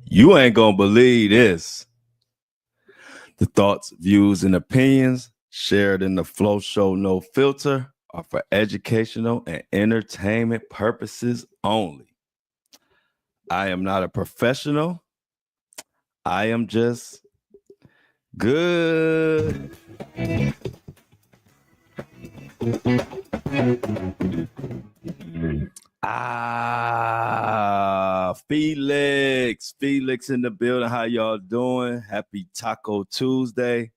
You ain't gonna believe this. The thoughts, views, and opinions shared in the Flow Show No Filter are for educational and entertainment purposes only. I am not a professional. I am just good. Felix in the building. How y'all doing? Happy Taco Tuesday.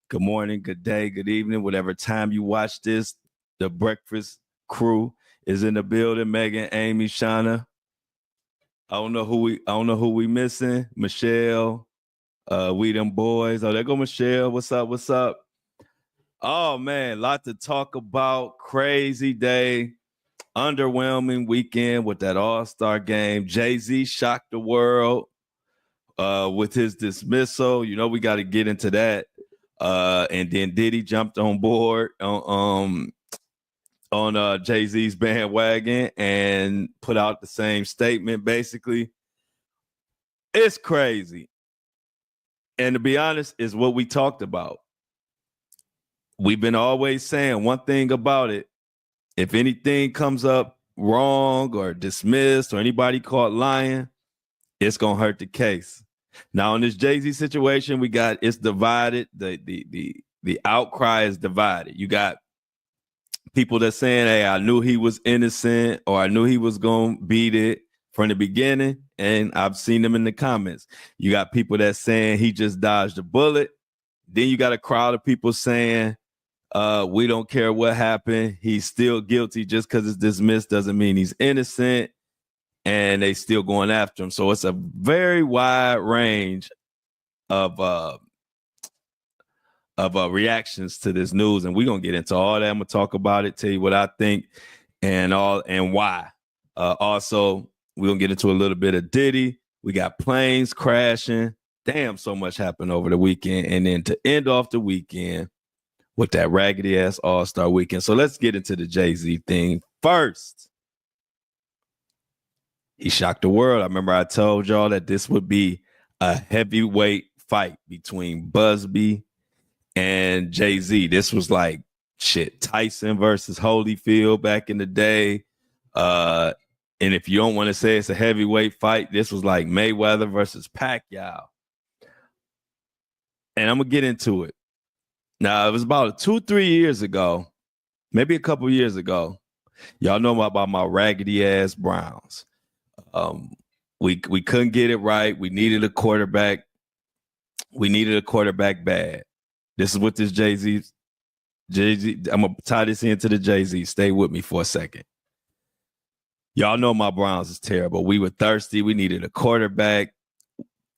Good morning, good day, good evening, whatever time you watch this. The breakfast crew is in the building. Megan, Amy, Shauna. I don't know who we missing. Michelle, we them boys. Oh, there go Michelle. What's up? Oh man, lot to talk about. Crazy day. Underwhelming weekend with that All-Star game. Jay-Z shocked the world with his dismissal. You know, we got to get into that. And then Diddy jumped on board on Jay-Z's bandwagon and put out the same statement, basically. It's crazy. And to be honest, is what we talked about. We've been always saying one thing about it. If anything comes up wrong or dismissed or anybody caught lying, it's going to hurt the case. Now, in this Jay-Z situation, it's divided. The outcry is divided. You got people that saying, hey, I knew he was innocent or I knew he was going to beat it from the beginning. And I've seen them in the comments. You got people that saying he just dodged a bullet. Then you got a crowd of people saying, we don't care what happened. He's still guilty. Just because it's dismissed doesn't mean he's innocent. And they still going after him. So it's a very wide range of reactions to this news. And we're going to get into all that. I'm going to talk about it, tell you what I think and why. Also, we're going to get into a little bit of Diddy. We got planes crashing. Damn, so much happened over the weekend. And then to end off the weekend with that raggedy ass All-Star weekend. So let's get into the Jay-Z thing first. He shocked the world. I remember I told y'all that this would be a heavyweight fight between Busby and Jay-Z. This was like Tyson versus Holyfield back in the day. And if you don't want to say it's a heavyweight fight, this was like Mayweather versus Pacquiao. And I'm going to get into it. Now, it was about 2-3 years ago, maybe a couple years ago. Y'all know about my raggedy ass Browns. We couldn't get it right. We needed a quarterback. We needed a quarterback bad. This is what this Jay-Z. I'm going to tie this into the Jay-Z. Stay with me for a second. Y'all know my Browns is terrible. We were thirsty. We needed a quarterback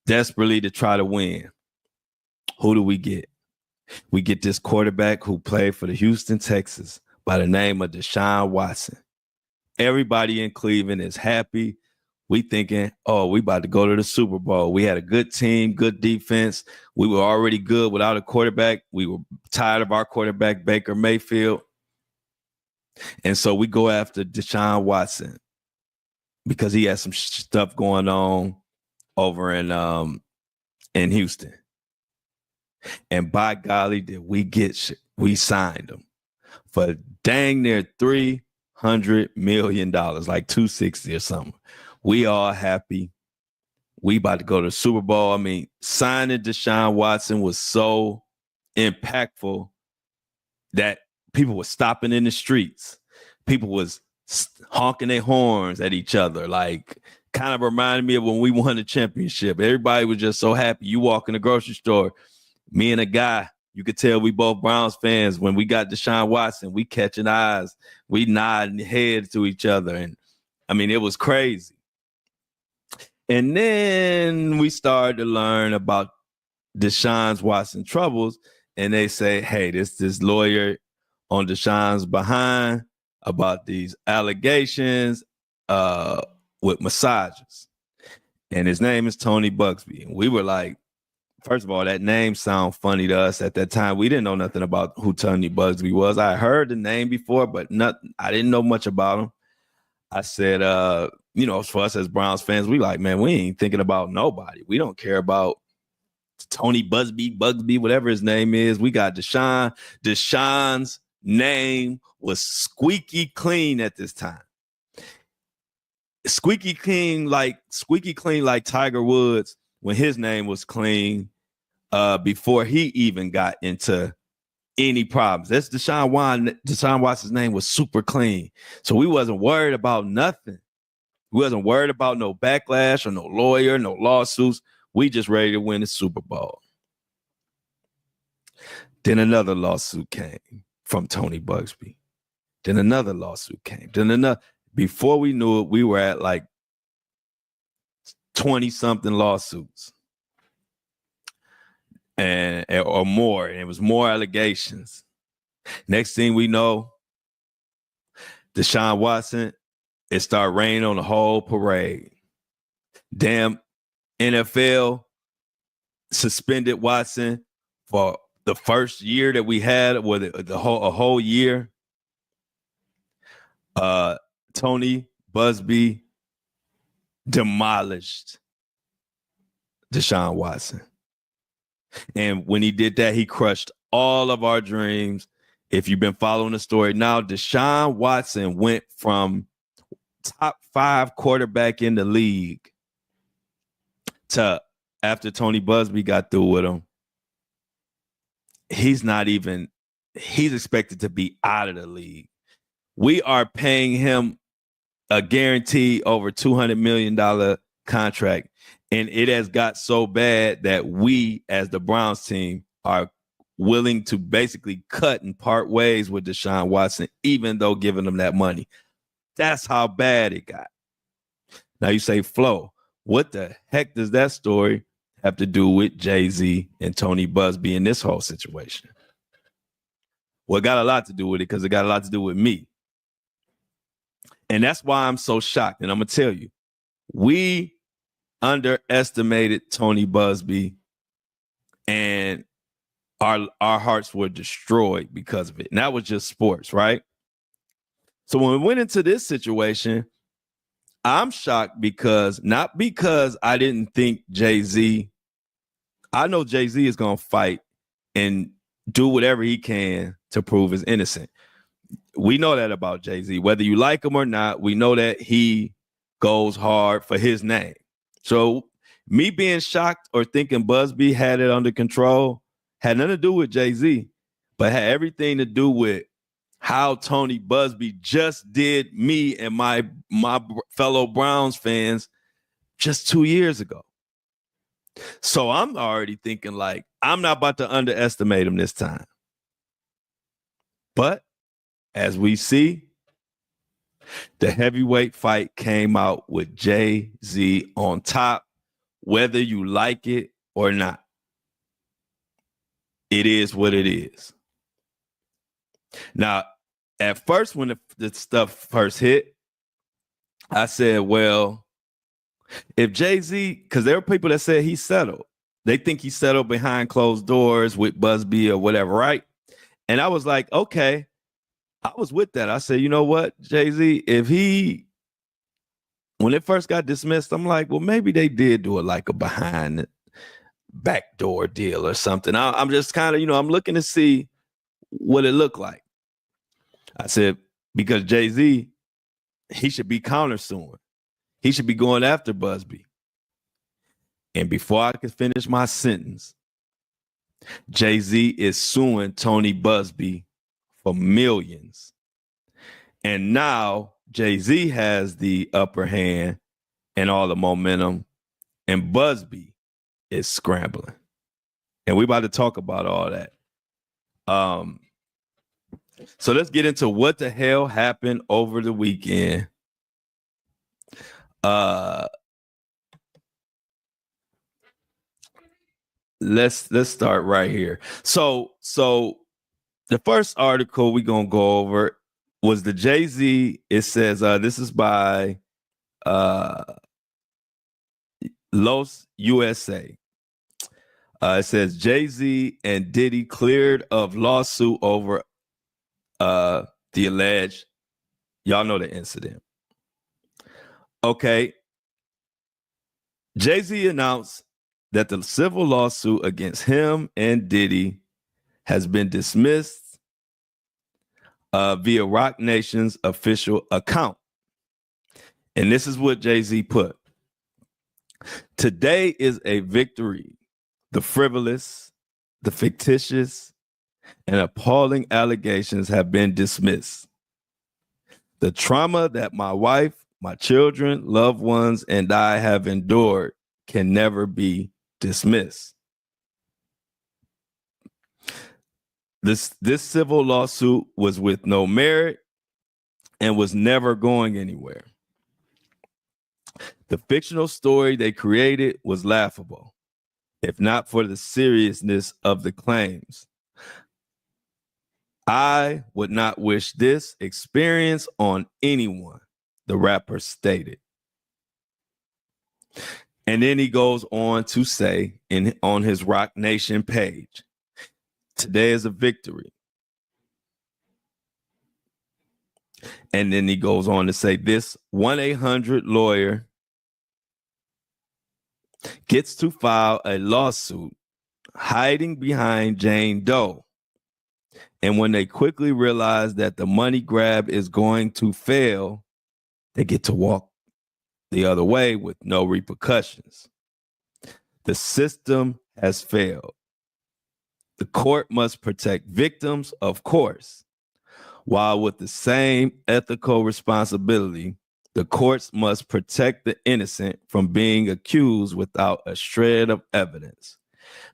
desperately to try to win. Who do we get? We get this quarterback who played for the Houston Texans by the name of Deshaun Watson. Everybody in Cleveland is happy. We thinking, oh, we about to go to the Super Bowl. We had a good team, good defense. We were already good without a quarterback. We were tired of our quarterback, Baker Mayfield. And so we go after Deshaun Watson because he has some stuff going on over in Houston. And by golly, did we signed him for dang near $300 million, like 260 or something. We all happy. We about to go to the Super Bowl. I mean, signing Deshaun Watson was so impactful that people were stopping in the streets. People was honking their horns at each other, like kind of reminded me of when we won the championship. Everybody was just so happy. You walk in the grocery store, me and a guy, you could tell we both Browns fans. When we got Deshaun Watson, we catching eyes, we nodding heads to each other. And I mean, it was crazy. And then we started to learn about Deshaun Watson troubles. And they say, hey, this lawyer on Deshaun's behind about these allegations with massages. And his name is Tony Bugsby. And we were like, first of all, that name sounds funny to us at that time. We didn't know nothing about who Tony Bugsby was. I heard the name before, but I didn't know much about him. I said, for us as Browns fans, we like, man, we ain't thinking about nobody. We don't care about Tony Bugsby, whatever his name is. We got Deshaun. Deshaun's name was squeaky clean at this time. Squeaky clean like Tiger Woods when his name was clean before he even got into any problems. That's Deshaun Watson's name was super clean. So we wasn't worried about nothing. We wasn't worried about no backlash or no lawyer, no lawsuits. We just ready to win the Super Bowl. Then another lawsuit came from Tony Bugsby. Then another lawsuit came. Then another. Before we knew it, we were at like 20-something lawsuits or more. And it was more allegations. Next thing we know, Deshaun Watson, it started raining on the whole parade. Damn, NFL suspended Watson for the first year that we had, or a whole year. Tony Bugsby demolished Deshaun Watson. And when he did that, he crushed all of our dreams. If you've been following the story now, Deshaun Watson went from top 5 quarterback in the league to, after Tony Bugsby got through with him, he's expected to be out of the league. We are paying him a guarantee over $200 million contract. And it has got so bad that we, as the Browns team, are willing to basically cut and part ways with Deshaun Watson, even though giving him that money. That's how bad it got. Now you say, Flo, what the heck does that story have to do with Jay-Z and Tony Bugsby in this whole situation? Well, it got a lot to do with it because it got a lot to do with me. And that's why I'm so shocked. And I'm going to tell you, we underestimated Tony Bugsby, and our hearts were destroyed because of it. And that was just sports, right? So when we went into this situation, I'm shocked not because I didn't think Jay-Z, I know Jay-Z is going to fight and do whatever he can to prove he's innocent. We know that about Jay-Z. Whether you like him or not, we know that he goes hard for his name. So me being shocked or thinking Bugsby had it under control had nothing to do with Jay-Z, but had everything to do with how Tony Bugsby just did me and my fellow Browns fans just 2 years ago. So I'm already thinking like, I'm not about to underestimate him this time. But as we see, the heavyweight fight came out with Jay-Z on top, whether you like it or not. It is what it is. Now, at first, when the stuff first hit, I said, well, if Jay-Z, because there were people that said he settled. They think he settled behind closed doors with Bugsby or whatever, right? And I was like, okay. I was with that. I said, you know what, Jay-Z, when it first got dismissed, I'm like, well, maybe they did do it like a behind backdoor deal or something. I'm just kind of, I'm looking to see what it looked like. I said, because Jay-Z, he should be countersuing. He should be going after Bugsby. And before I could finish my sentence, Jay-Z is suing Tony Bugsby for millions. And now Jay-Z has the upper hand and all the momentum, and Bugsby is scrambling. And we're about to talk about all that. So let's get into what the hell happened over the weekend. Let's start right here. So the first article we're gonna go over was the Jay-Z. It says this is by Los USA. It says Jay-Z and Diddy cleared of lawsuit over the alleged, y'all know the incident. Okay. Jay-Z announced that the civil lawsuit against him and Diddy has been dismissed via Roc Nation's official account. And this is what Jay-Z put. Today is a victory. The frivolous, the fictitious, and appalling allegations have been dismissed. The trauma that my wife, my children, loved ones, and I have endured can never be dismissed. This civil lawsuit was with no merit and was never going anywhere. The fictional story they created was laughable, if not for the seriousness of the claims. I would not wish this experience on anyone, the rapper stated. And then he goes on to say on his Roc Nation page, today is a victory. And then he goes on to say this 1-800 lawyer gets to file a lawsuit hiding behind Jane Doe. And when they quickly realize that the money grab is going to fail, they get to walk the other way with no repercussions. The system has failed. The court must protect victims, of course, while with the same ethical responsibility, the courts must protect the innocent from being accused without a shred of evidence.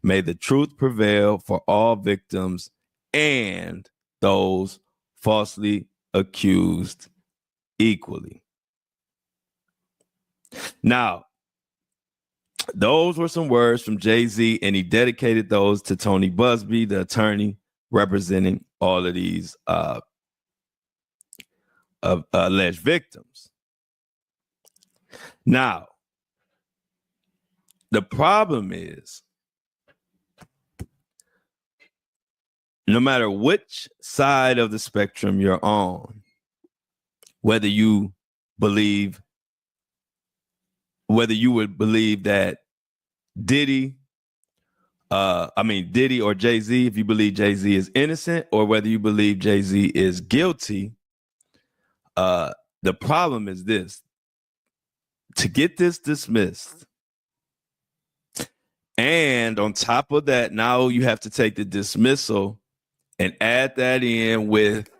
May the truth prevail for all victims and those falsely accused equally. Now, those were some words from Jay-Z, and he dedicated those to Tony Busby, the attorney representing all of these alleged victims. Now, the problem is, no matter which side of the spectrum you're on, whether you would believe that Diddy or Jay-Z, if you believe Jay-Z is innocent, or whether you believe Jay-Z is guilty, the problem is this. To get this dismissed, and on top of that, now you have to take the dismissal and add that in with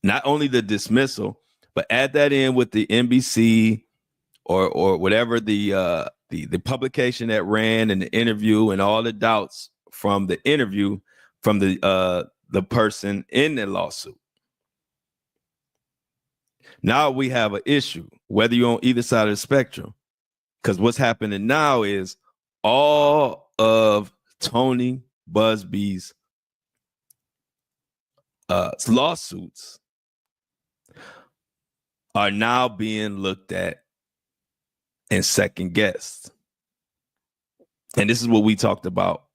not only the dismissal, but add that in with the NBC or whatever the publication that ran and the interview and all the doubts from the interview from the person in the lawsuit. Now we have an issue, whether you're on either side of the spectrum, because what's happening now is all of Tony Busby's lawsuits are now being looked at and second guessed. And this is what we talked about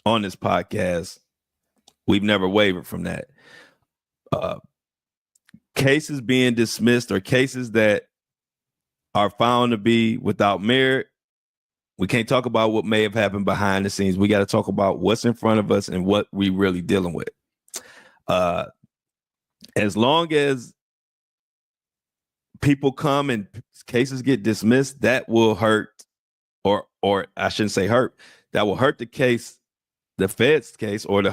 on this podcast. We've never wavered from that. Cases being dismissed or cases that are found to be without merit. We can't talk about what may have happened behind the scenes. We got to talk about what's in front of us and what we really dealing with. As long as people come and cases get dismissed, that will hurt, or I shouldn't say hurt, that will hurt the case, the Fed's case, or the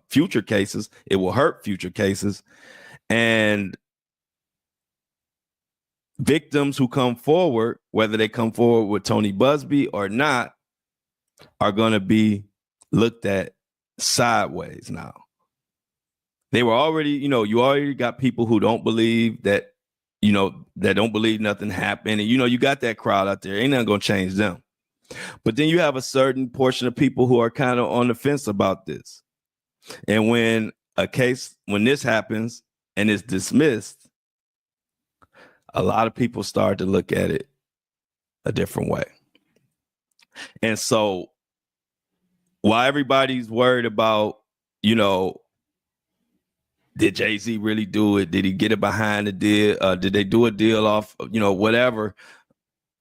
future cases. It will hurt future cases. And victims who come forward, whether they come forward with Tony Busby or not, are going to be looked at sideways now. They were already, you already got people who don't believe that, that don't believe nothing happened. And, you got that crowd out there. Ain't nothing going to change them. But then you have a certain portion of people who are kind of on the fence about this. And when this happens and it's dismissed, a lot of people start to look at it a different way. And so while everybody's worried about, Did Jay-Z really do it? Did he get it behind the deal? Did they do a deal off, whatever,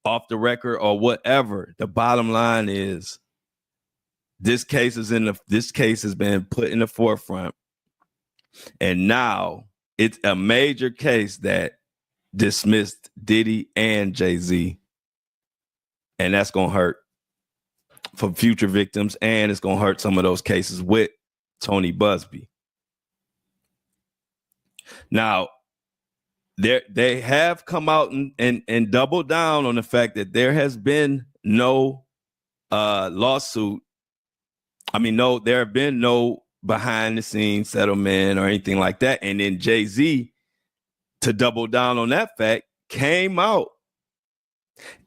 off the record or whatever? The bottom line is this case has been put in the forefront. And now it's a major case that dismissed Diddy and Jay-Z. And that's going to hurt for future victims. And it's going to hurt some of those cases with Tony Busby. Now, they have come out and doubled down on the fact that there has been no lawsuit. There have been no behind the scenes settlement or anything like that. And then Jay-Z, to double down on that fact, came out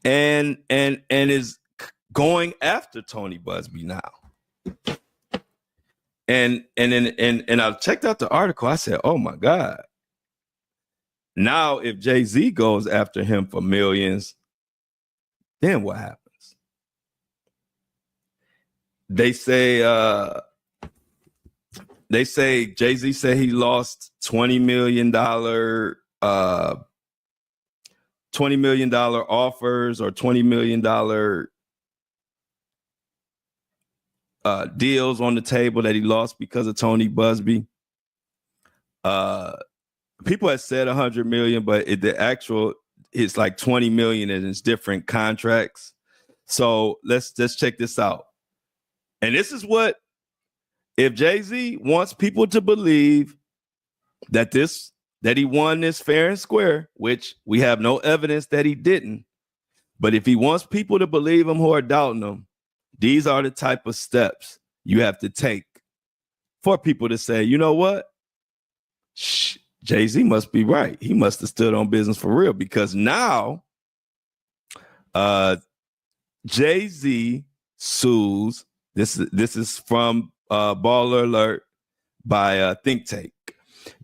and is going after Tony Busby now. And I checked out the article. I said, oh my God. Now, if Jay-Z goes after him for millions, then what happens? They say Jay-Z said he lost $20 million offers or $20 million deals on the table that he lost because of Tony Busby. People had said 100 million, but it's like 20 million and it's different contracts. So let's check this out. And this is what, if Jay-Z wants people to believe that he won this fair and square, which we have no evidence that he didn't, but if he wants people to believe him who are doubting him, these are the type of steps you have to take for people to say, you know what? Jay-Z must be right. He must have stood on business for real, because now Jay-Z sues. This is from Baller Alert by Think Tank.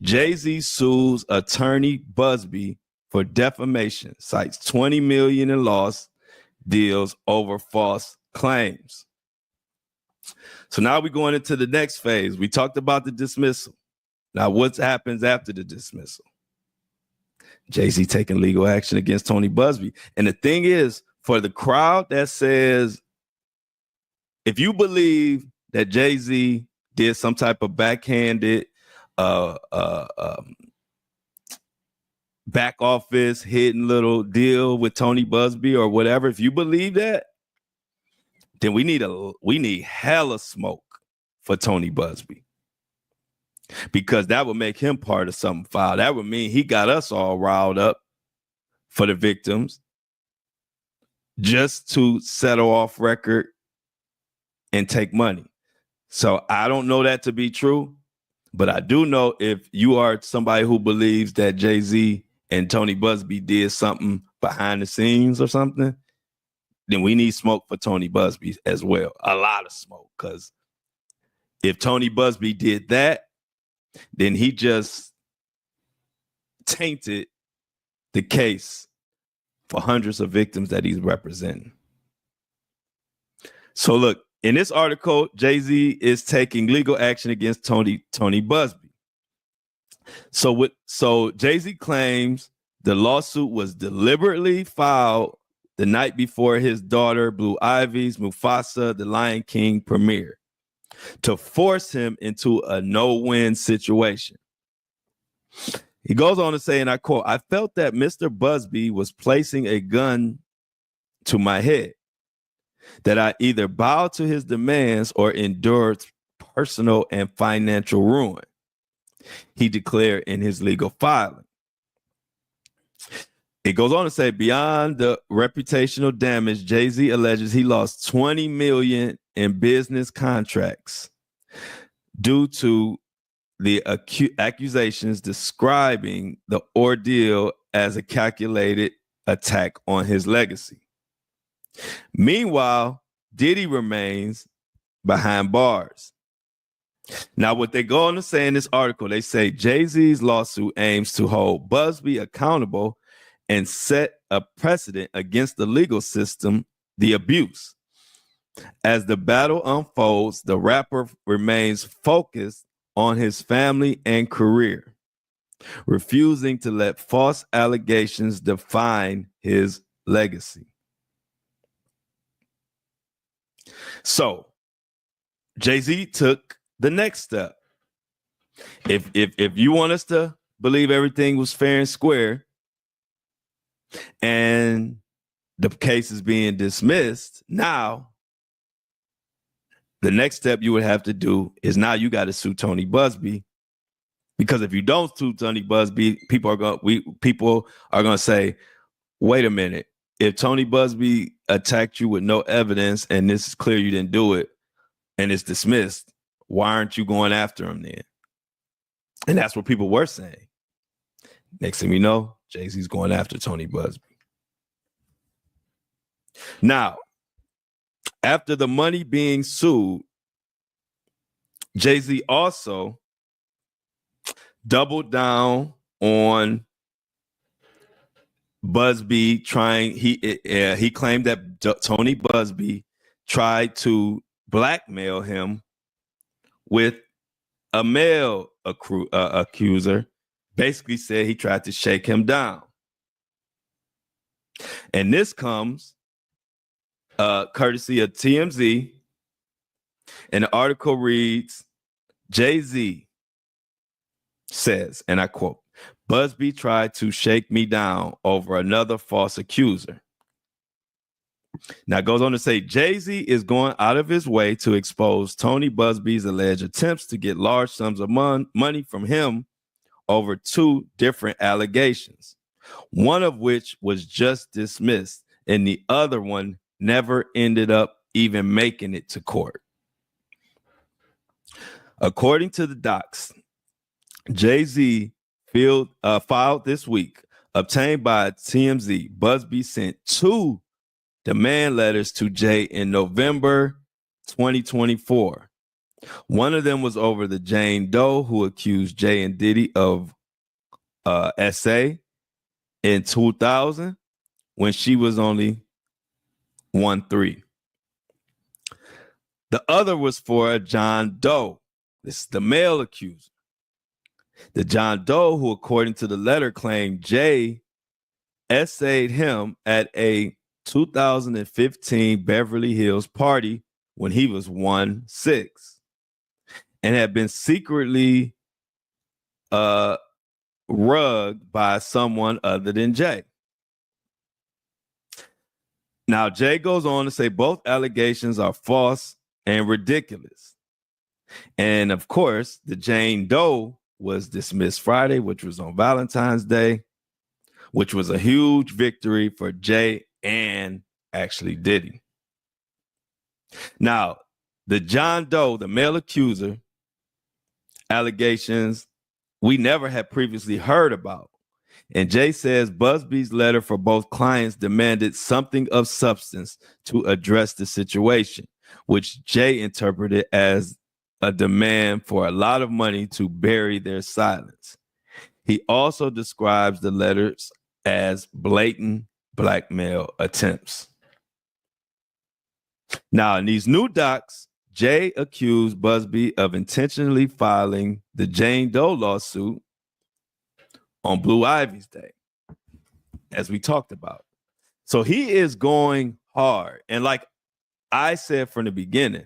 Jay-Z sues attorney Busby for defamation, cites 20 million in lost deals over false claims. So now we're going into the next phase. We talked about the dismissal. Now, what happens after the dismissal? Jay-Z taking legal action against Tony Busby. And the thing is, for the crowd that says, if you believe that Jay-Z did some type of backhanded back office hidden little deal with Tony Busby or whatever, if you believe that, then we need hella smoke for Tony Busby. Because that would make him part of something foul. That would mean he got us all riled up for the victims just to settle off record and take money. So I don't know that to be true, but I do know if you are somebody who believes that Jay-Z and Tony Busby did something behind the scenes or something, then we need smoke for Tony Busby as well. A lot of smoke, because if Tony Busby did that, then he just tainted the case for hundreds of victims that he's representing. So look, in this article, Jay-Z is taking legal action against Tony Busby. So Jay-Z claims the lawsuit was deliberately filed the night before his daughter Blue Ivy's Mufasa: The Lion King premiere, to force him into a no-win situation. He goes on to say, and I quote, "I felt that Mr. Busby was placing a gun to my head, that I either bow to his demands or endure personal and financial ruin," he declared in his legal filing. It goes on to say, beyond the reputational damage, Jay-Z alleges he lost 20 million in business contracts due to the accusations describing the ordeal as a calculated attack on his legacy. Meanwhile, Diddy remains behind bars. Now, what they go on to say in this article, they say Jay-Z's lawsuit aims to hold Busby accountable and set a precedent against the legal system, the abuse. As the battle unfolds, the rapper remains focused on his family and career, refusing to let false allegations define his legacy. So Jay-Z took the next step. If you want us to believe everything was fair and square and the case is being dismissed, now the next step you would have to do is now you got to sue Tony Buzbee, because if you don't sue Tony Buzbee, people are going to say, wait a minute, if Tony Buzbee attacked you with no evidence and this is clear you didn't do it and it's dismissed, why aren't you going after him then? And that's what people were saying. Next thing we know, Jay-Z's going after Tony Buzbee. Now, after the money being sued, Jay-Z also doubled down on Buzbee trying. He claimed that Tony Buzbee tried to blackmail him with a male accuser. Basically said he tried to shake him down. And this comes courtesy of TMZ. And the article reads, Jay-Z says, and I quote, Buzbee tried to shake me down over another false accuser. Now it goes on to say, Jay-Z is going out of his way to expose Tony Buzbee's alleged attempts to get large sums of money from him over two different allegations, one of which was just dismissed and the other one never ended up even making it to court. According to the docs, Jay-Z filed this week, obtained by TMZ, Buzbee sent two demand letters to Jay in November 2024. One of them was over the Jane Doe who accused Jay and Diddy of SA in 2000 when she was only 13. The other was for a John Doe. This is the male accuser. The John Doe who, according to the letter, claimed Jay essayed him at a 2015 Beverly Hills party when he was 16 and had been secretly rugged by someone other than Jay. Now, Jay goes on to say both allegations are false and ridiculous. And of course, the Jane Doe was dismissed Friday, which was on Valentine's Day, which was a huge victory for Jay and actually Diddy. Now, the John Doe, the male accuser, allegations we never had previously heard about. And Jay says Buzbee's letter for both clients demanded something of substance to address the situation, which Jay interpreted as a demand for a lot of money to bury their silence. He also describes the letters as blatant blackmail attempts. Now, in these new docs, Jay accused Buzbee of intentionally filing the Jane Doe lawsuit on Blue Ivy's Day, as we talked about. So he is going hard. And like I said from the beginning,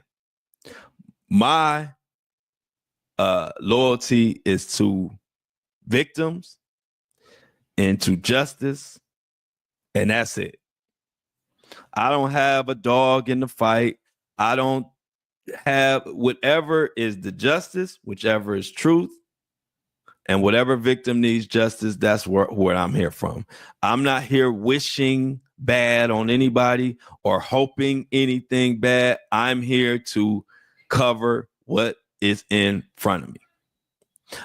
my loyalty is to victims and to justice, and that's it. I don't have a dog in the fight. I don't have whatever is the justice, whichever is truth, and whatever victim needs justice, that's where I'm here from. I'm not here wishing bad on anybody or hoping anything bad. I'm here to cover what is in front of me.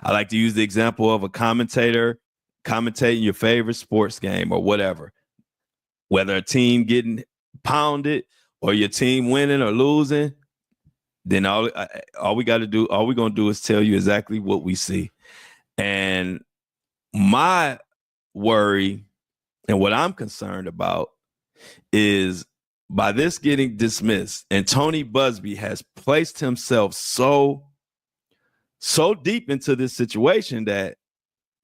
I like to use the example of a commentator commentating your favorite sports game or whatever, whether a team getting pounded or your team winning or losing. Then all we got to do, all we're going to do is tell you exactly what we see. And my worry and what I'm concerned about is by this getting dismissed, and Tony Buzbee has placed himself so so deep into this situation that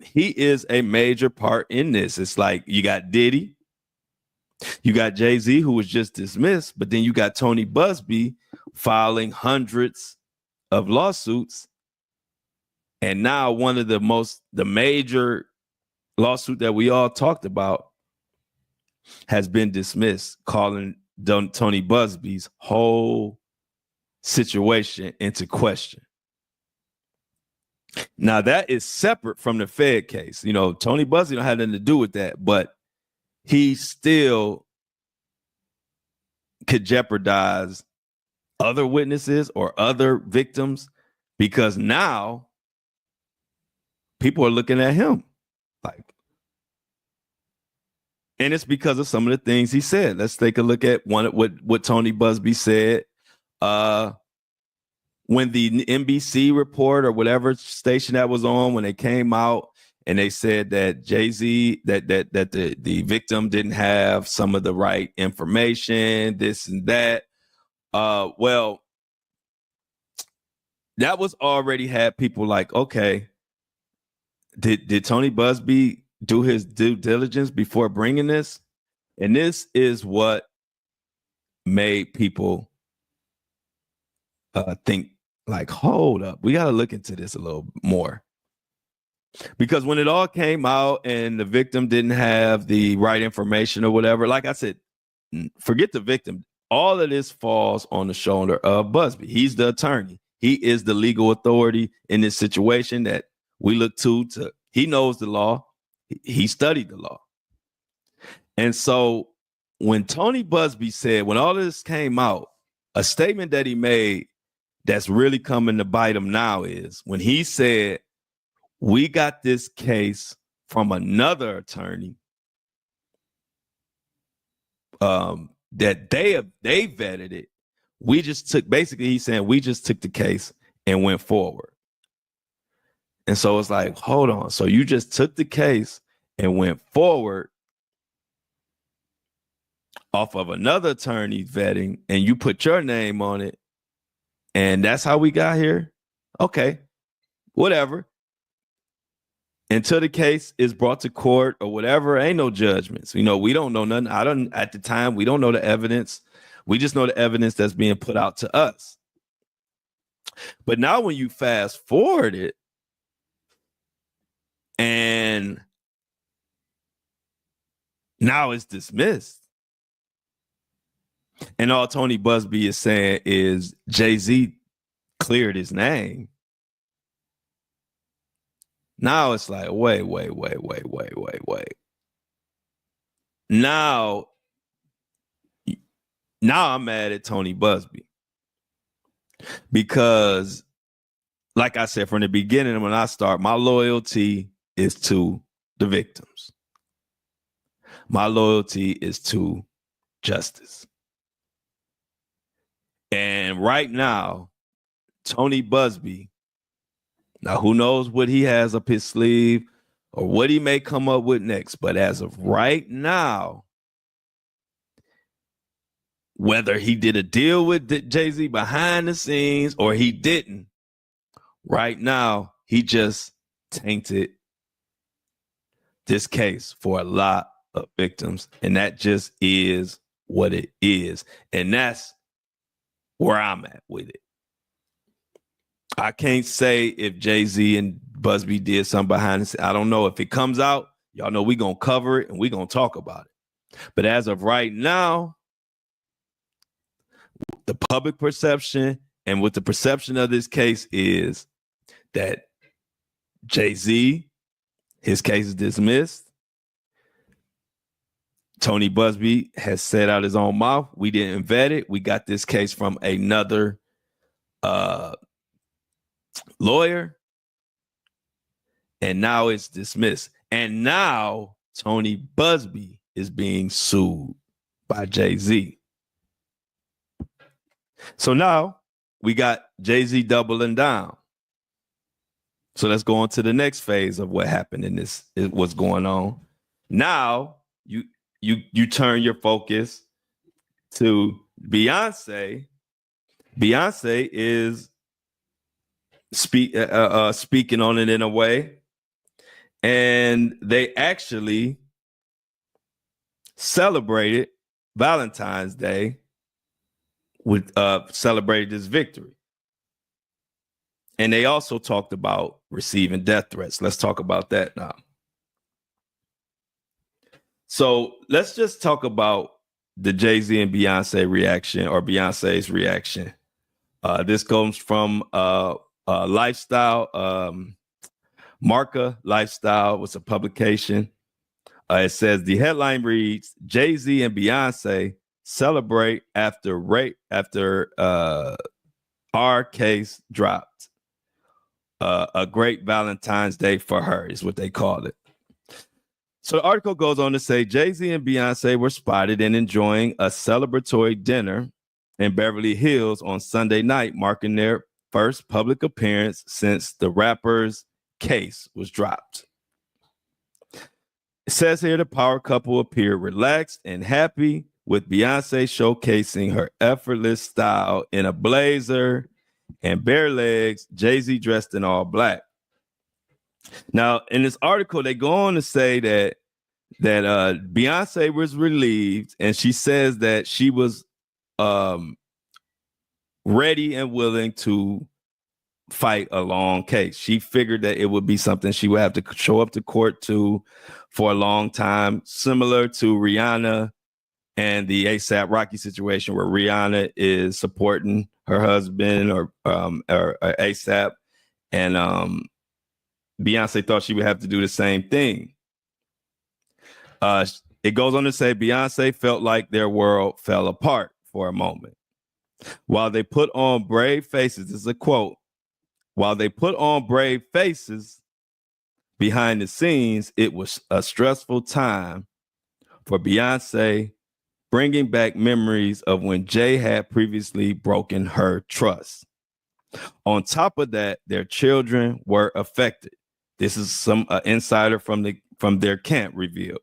he is a major part in this. It's like you got Diddy, you got Jay-Z, who was just dismissed, but then you got Tony Busby filing hundreds of lawsuits. And now one of the major lawsuit that we all talked about has been dismissed, calling Tony Busby's whole situation into question. Now that is separate from the Fed case. You know, Tony Busby don't have nothing to do with that, but he still could jeopardize other witnesses or other victims because now people are looking at him like, and it's because of some of the things he said. Let's take a look at what Tony Busby said when the NBC report or whatever station that was on, when they came out and they said that Jay-Z, that the victim didn't have some of the right information, this and that. Well, that was already had people like, okay, did Tony Busby do his due diligence before bringing this? And this is what made people think like, hold up, we got to look into this a little more. Because when it all came out and the victim didn't have the right information or whatever, like I said, forget the victim. All of this falls on the shoulder of Busby. He's the attorney. He is the legal authority in this situation that we look to. He knows the law. He studied the law. And so when Tony Busby said, when all of this came out, a statement that he made that's really coming to bite him now is when he said, we got this case from another attorney that they vetted it. We just took, basically he's saying we just took the case and went forward. And so it's like, hold on. So you just took the case and went forward off of another attorney vetting and you put your name on it. And that's how we got here. Okay, whatever. Until the case is brought to court or whatever, ain't no judgments. You know, we don't know nothing. At the time, we don't know the evidence. We just know the evidence that's being put out to us. But now when you fast forward it, and now it's dismissed. And all Tony Busby is saying is Jay-Z cleared his name. Now it's like, wait. Now I'm mad at Tony Busby. Because, like I said from the beginning, when I start, my loyalty is to the victims. My loyalty is to justice. And right now, Tony Busby, now who knows what he has up his sleeve or what he may come up with next, but as of right now, whether he did a deal with Jay-Z behind the scenes or he didn't, right now, he just tainted this case for a lot of victims. And that just is what it is. And that's where I'm at with it. I can't say if Jay-Z and Busby did something behind the scenes. I don't know. If it comes out, y'all know we're going to cover it and we're going to talk about it. But as of right now, the public perception and what the perception of this case is that Jay-Z, his case is dismissed. Tony Busby has said out his own mouth, we didn't vet it. We got this case from another lawyer. And now it's dismissed. And now Tony Busby is being sued by Jay-Z. So now we got Jay-Z doubling down. So let's go on to the next phase of what happened in this, what's going on. Now you turn your focus to Beyonce. Beyonce is speaking on it in a way. And they actually celebrated Valentine's Day with celebrated his victory. And they also talked about receiving death threats. Let's talk about that now. So let's just talk about the Jay-Z and Beyonce reaction, or Beyonce's reaction. This comes from Lifestyle. Marca Lifestyle was a publication. It says the headline reads, Jay-Z and Beyonce celebrate after our case dropped. A great Valentine's Day for her is what they called it. So the article goes on to say Jay-Z and Beyonce were spotted in enjoying a celebratory dinner in Beverly Hills on Sunday night, marking their first public appearance since the rapper's case was dropped. It says here the power couple appeared relaxed and happy, with Beyonce showcasing her effortless style in a blazer and bare legs, Jay-Z dressed in all black. Now, in this article, they go on to say that Beyonce was relieved, and she says that she was ready and willing to fight a long case. She figured that it would be something she would have to show up to court to for a long time, similar to Rihanna and the A$AP Rocky situation, where Rihanna is supporting her husband or A$AP, and Beyonce thought she would have to do the same thing. It goes on to say Beyonce felt like their world fell apart for a moment. While they put on brave faces, this is a quote, while they put on brave faces behind the scenes, it was a stressful time for Beyonce, bringing back memories of when Jay had previously broken her trust. On top of that, their children were affected. This is some insider from their camp revealed.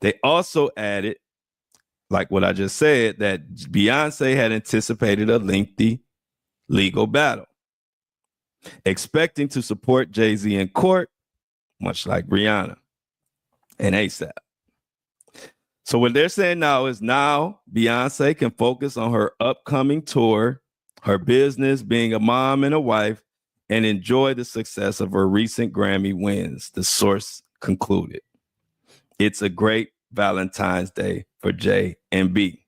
They also added, like what I just said, that Beyonce had anticipated a lengthy legal battle, expecting to support Jay-Z in court, much like Rihanna and A$AP. So what they're saying now is Beyonce can focus on her upcoming tour, her business, being a mom and a wife, and enjoy the success of her recent Grammy wins, the source concluded. It's a great Valentine's Day for J and B.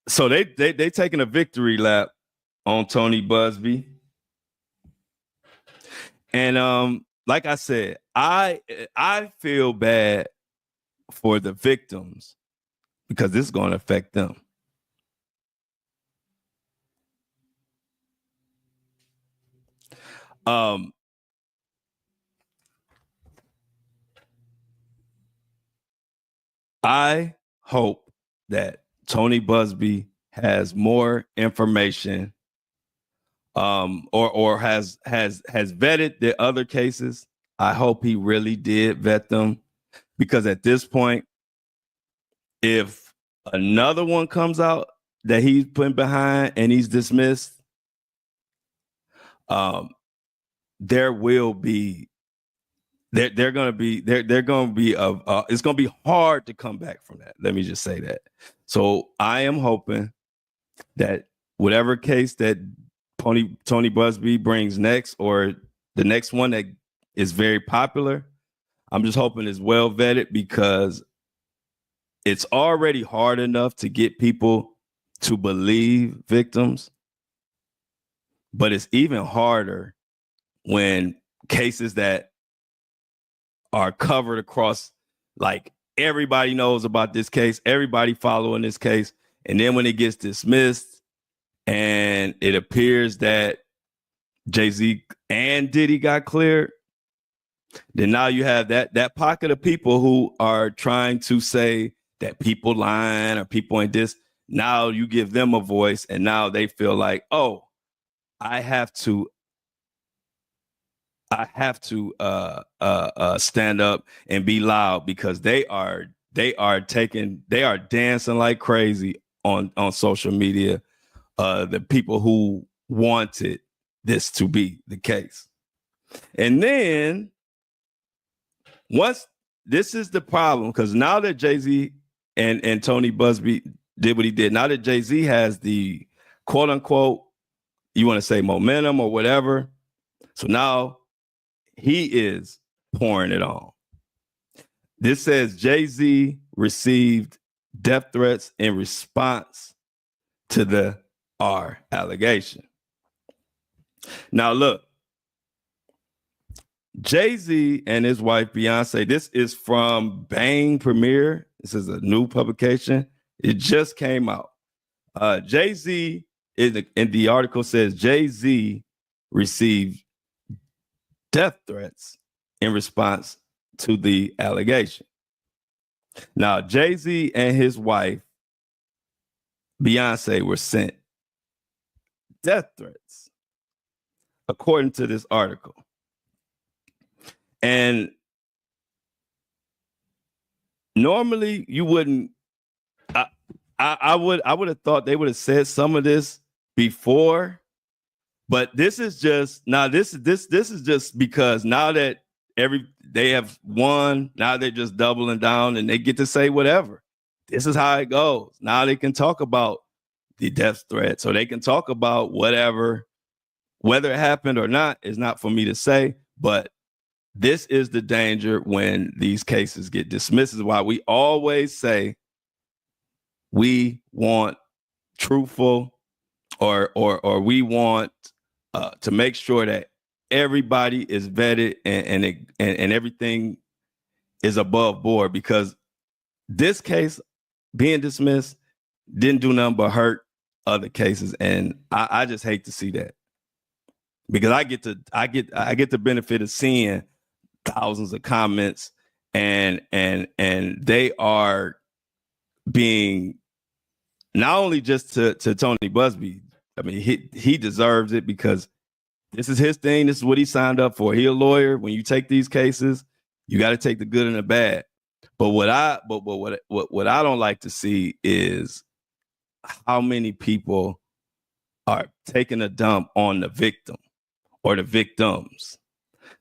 So they taking a victory lap on Tony Busby. And like I said, I feel bad for the victims because this is going to affect them. I hope that Tony Busby has more information, or has vetted the other cases. I hope he really did vet them, because at this point, if another one comes out that he's putting behind and he's dismissed, there will be they're going to be it's going to be hard to come back from that. Let me just say that. So I am hoping that whatever case that Tony Busby brings next, or the next one that is very popular, I'm just hoping it's well vetted, because it's already hard enough to get people to believe victims, but it's even harder when cases that are covered across, like, everybody knows about this case, everybody following this case, and then when it gets dismissed and it appears that Jay-Z and Diddy got cleared, then now you have that pocket of people who are trying to say that people lying or people in this. Now you give them a voice, and now they feel like, oh, I have to stand up and be loud, because they are dancing like crazy on social media. The people who wanted this to be the case. And then once this is the problem, because now that Jay-Z and Tony Busby did what he did, now that Jay-Z has the quote unquote, you want to say momentum or whatever. So now he is pouring it on. This says Jay-Z received death threats in response to the R allegation. Now look, Jay-Z and his wife Beyonce, this is from Bang Premiere. This is a new publication. It just came out. Jay-Z, in the article says Jay-Z received death threats in response to the allegation. Now, Jay-Z and his wife Beyonce were sent death threats, according to this article. And normally you wouldn't, I would have thought they would have said some of this before, but this is just now this is just because now that they have won, now they're just doubling down and they get to say whatever. This is how it goes. Now they can talk about the death threat, so they can talk about whatever, whether it happened or not is not for me to say, but this is the danger when these cases get dismissed. This is why we always say we want truthful or we want to make sure that everybody is vetted and everything is above board, because this case being dismissed didn't do nothing but hurt other cases. And I just hate to see that, because I get the benefit of seeing thousands of comments and they are being not only just to Tony Busby. I mean, he deserves it because this is his thing. This is what he signed up for. He a lawyer. When you take these cases, you got to take the good and the bad. But what I don't like to see is how many people are taking a dump on the victim or the victims.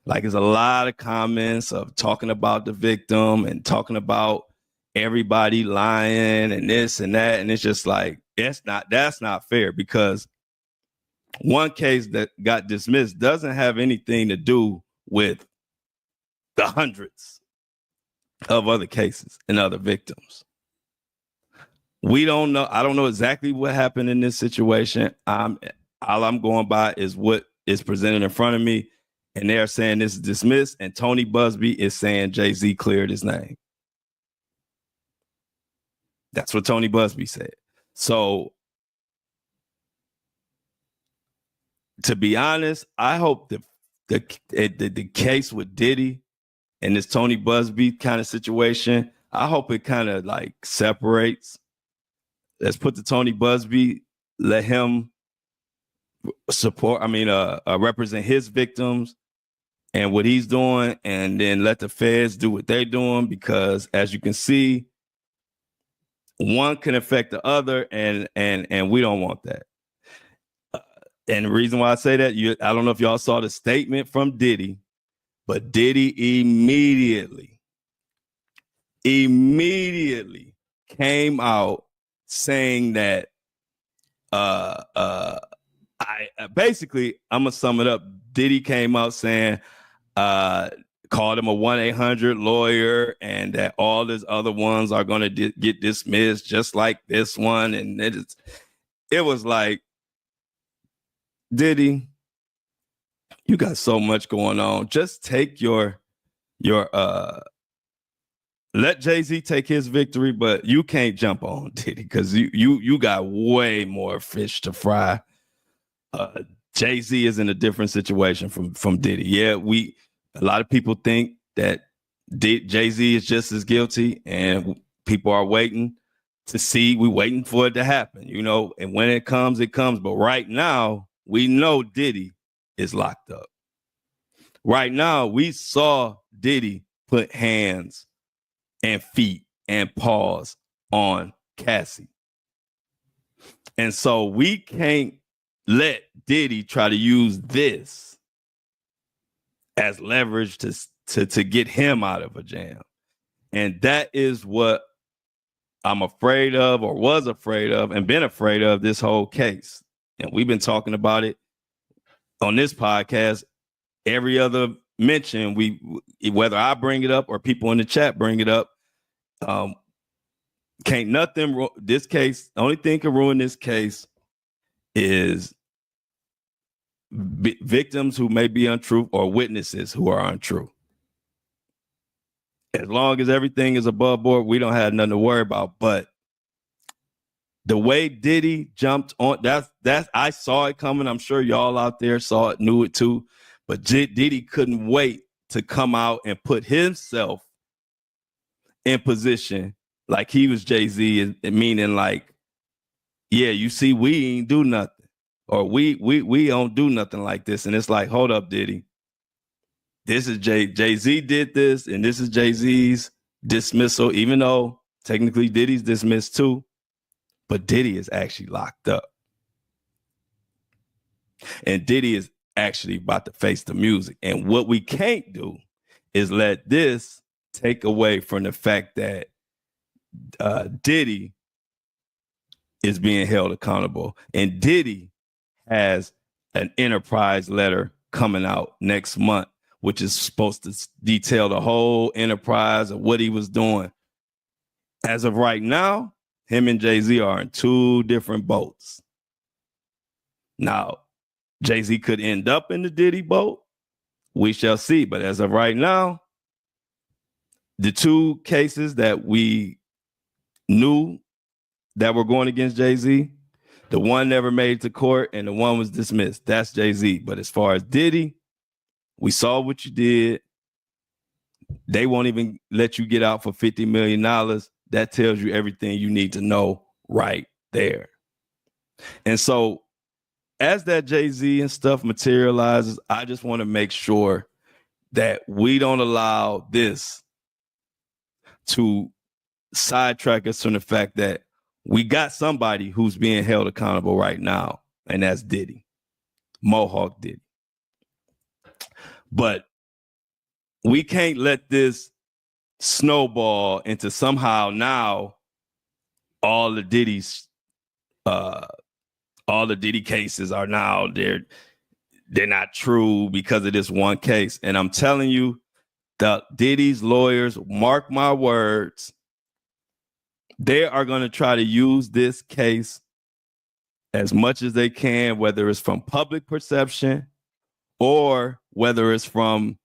Like, there's a lot of comments of talking about the victim and talking about everybody lying and this and that. And it's just like, that's not fair, because one case that got dismissed doesn't have anything to do with the hundreds of other cases and other victims. We don't know. I don't know exactly what happened in this situation. All I'm going by is what is presented in front of me. And they're saying this is dismissed, and Tony Busby is saying Jay-Z cleared his name. That's what Tony Busby said. So, to be honest, I hope the case with Diddy and this Tony Busby kind of situation, I hope it kind of like separates. Let's put the Tony Busby, let him represent his victims and what he's doing, and then let the feds do what they're doing, because as you can see, one can affect the other, and we don't want that. And the reason why I say that, I don't know if y'all saw the statement from Diddy, but Diddy immediately came out saying that I'm gonna sum it up. Diddy came out saying called him a 1-800 lawyer, and that all his other ones are going to get dismissed just like this one. And it was like, Diddy, you got so much going on. Just take your let Jay-Z take his victory, but you can't jump on Diddy, because you got way more fish to fry. Jay-Z is in a different situation from Diddy. Yeah, a lot of people think that Jay-Z is just as guilty, and people are waiting to see. We're waiting for it to happen, and when it comes, it comes. But right now, we know Diddy is locked up. Right now, we saw Diddy put hands and feet and paws on Cassie. And so we can't let Diddy try to use this as leverage to get him out of a jam. And that is what I'm afraid of, or was afraid of, and been afraid of this whole case. And we've been talking about it on this podcast. Every other mention, whether I bring it up or people in the chat bring it up, can't nothing. This case, the only thing can ruin this case is victims who may be untrue or witnesses who are untrue. As long as everything is above board, we don't have nothing to worry about. But the way Diddy jumped on, that's I saw it coming. I'm sure y'all out there saw it, knew it too. But Diddy couldn't wait to come out and put himself in position like he was Jay-Z, meaning like, yeah, you see, we ain't do nothing. Or we don't do nothing like this. And it's like, hold up, Diddy. This is Jay-Z did this, and this is Jay-Z's dismissal, even though technically Diddy's dismissed too. But Diddy is actually locked up. And Diddy is actually about to face the music. And what we can't do is let this take away from the fact that Diddy is being held accountable. And Diddy has an enterprise letter coming out next month, which is supposed to detail the whole enterprise of what he was doing. As of right now, him and Jay-Z are in two different boats. Now, Jay-Z could end up in the Diddy boat. We shall see. But as of right now, the two cases that we knew that were going against Jay-Z, the one never made it to court and the one was dismissed. That's Jay-Z. But as far as Diddy, we saw what you did. They won't even let you get out for $50 million. That tells you everything you need to know right there. And so as that Jay-Z and stuff materializes, I just want to make sure that we don't allow this to sidetrack us from the fact that we got somebody who's being held accountable right now, and that's Diddy, Mohawk Diddy. But we can't let this snowball into somehow now all the Diddy cases are now they're not true because of this one case. And I'm telling you, the Diddy's lawyers, mark my words, they are going to try to use this case as much as they can, whether it's from public perception or whether it's from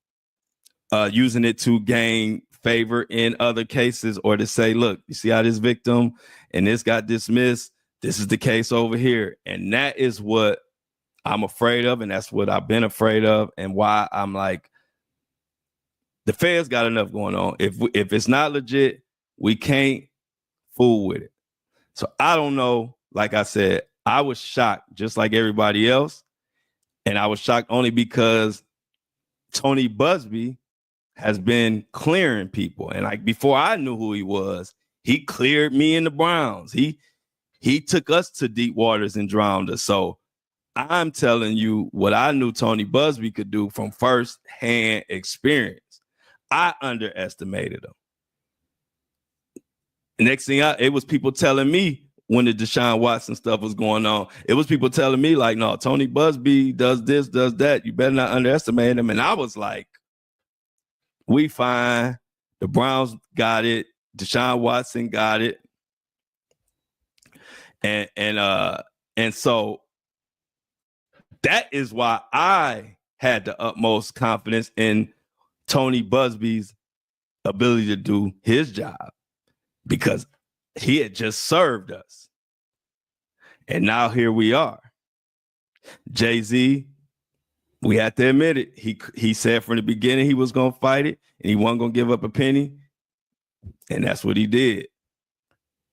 using it to gain favor in other cases, or to say, look, you see how this victim and this got dismissed? This is the case over here. And that is what I'm afraid of. And that's what I've been afraid of. And why I'm like, the feds got enough going on. If it's not legit, we can't fool with it. So I don't know. Like I said, I was shocked just like everybody else. And I was shocked only because Tony Busby has been clearing people. And like before I knew who he was, he cleared me and the Browns. He took us to deep waters and drowned us. So I'm telling you what I knew Tony Busby could do from first-hand experience. I underestimated him. Next thing it was people telling me when the Deshaun Watson stuff was going on, it was people telling me like, no, Tony Busby does this, does that. You better not underestimate him. And I was like, we fine. The Browns got it. Deshaun Watson got it. And so that is why I had the utmost confidence in Tony Busby's ability to do his job, because he had just served us. And now here we are. Jay-Z, we have to admit it. He said from the beginning he was going to fight it and he wasn't going to give up a penny. And that's what he did.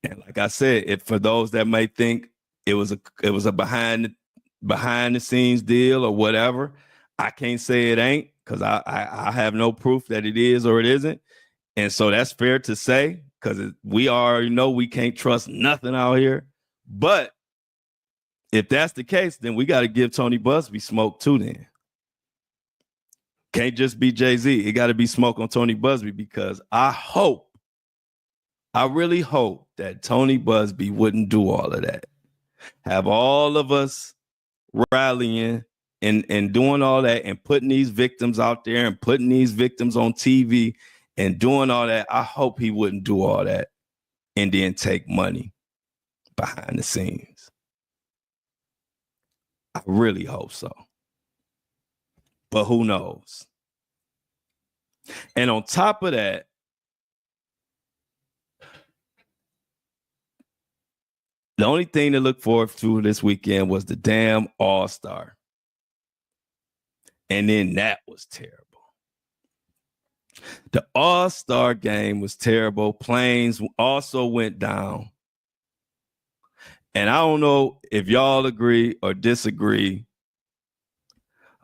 And like I said, for those that may think it was a behind the scenes deal or whatever, I can't say it ain't, because I have no proof that it is or it isn't. And so that's fair to say, because we already know we can't trust nothing out here. But if that's the case, then we got to give Tony Busby smoke too. Then can't just be Jay-Z. It got to be smoke on Tony Busby, because I really hope that Tony Busby wouldn't do all of that. Have all of us rallying and doing all that and putting these victims out there and putting these victims on TV and doing all that. I hope he wouldn't do all that and then take money behind the scenes. I really hope so. But who knows? And on top of that, the only thing to look forward to this weekend was the damn All-Star. And then that was terrible. The All-Star game was terrible. Planes also went down. And I don't know if y'all agree or disagree,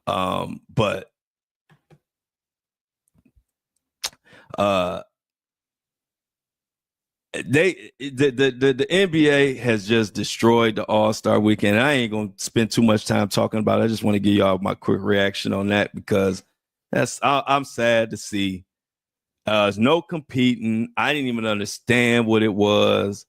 but the NBA has just destroyed the All-Star weekend. I ain't gonna spend too much time talking about it. I just want to give y'all my quick reaction on that, because I'm sad to see. There's no competing. I didn't even understand what it was.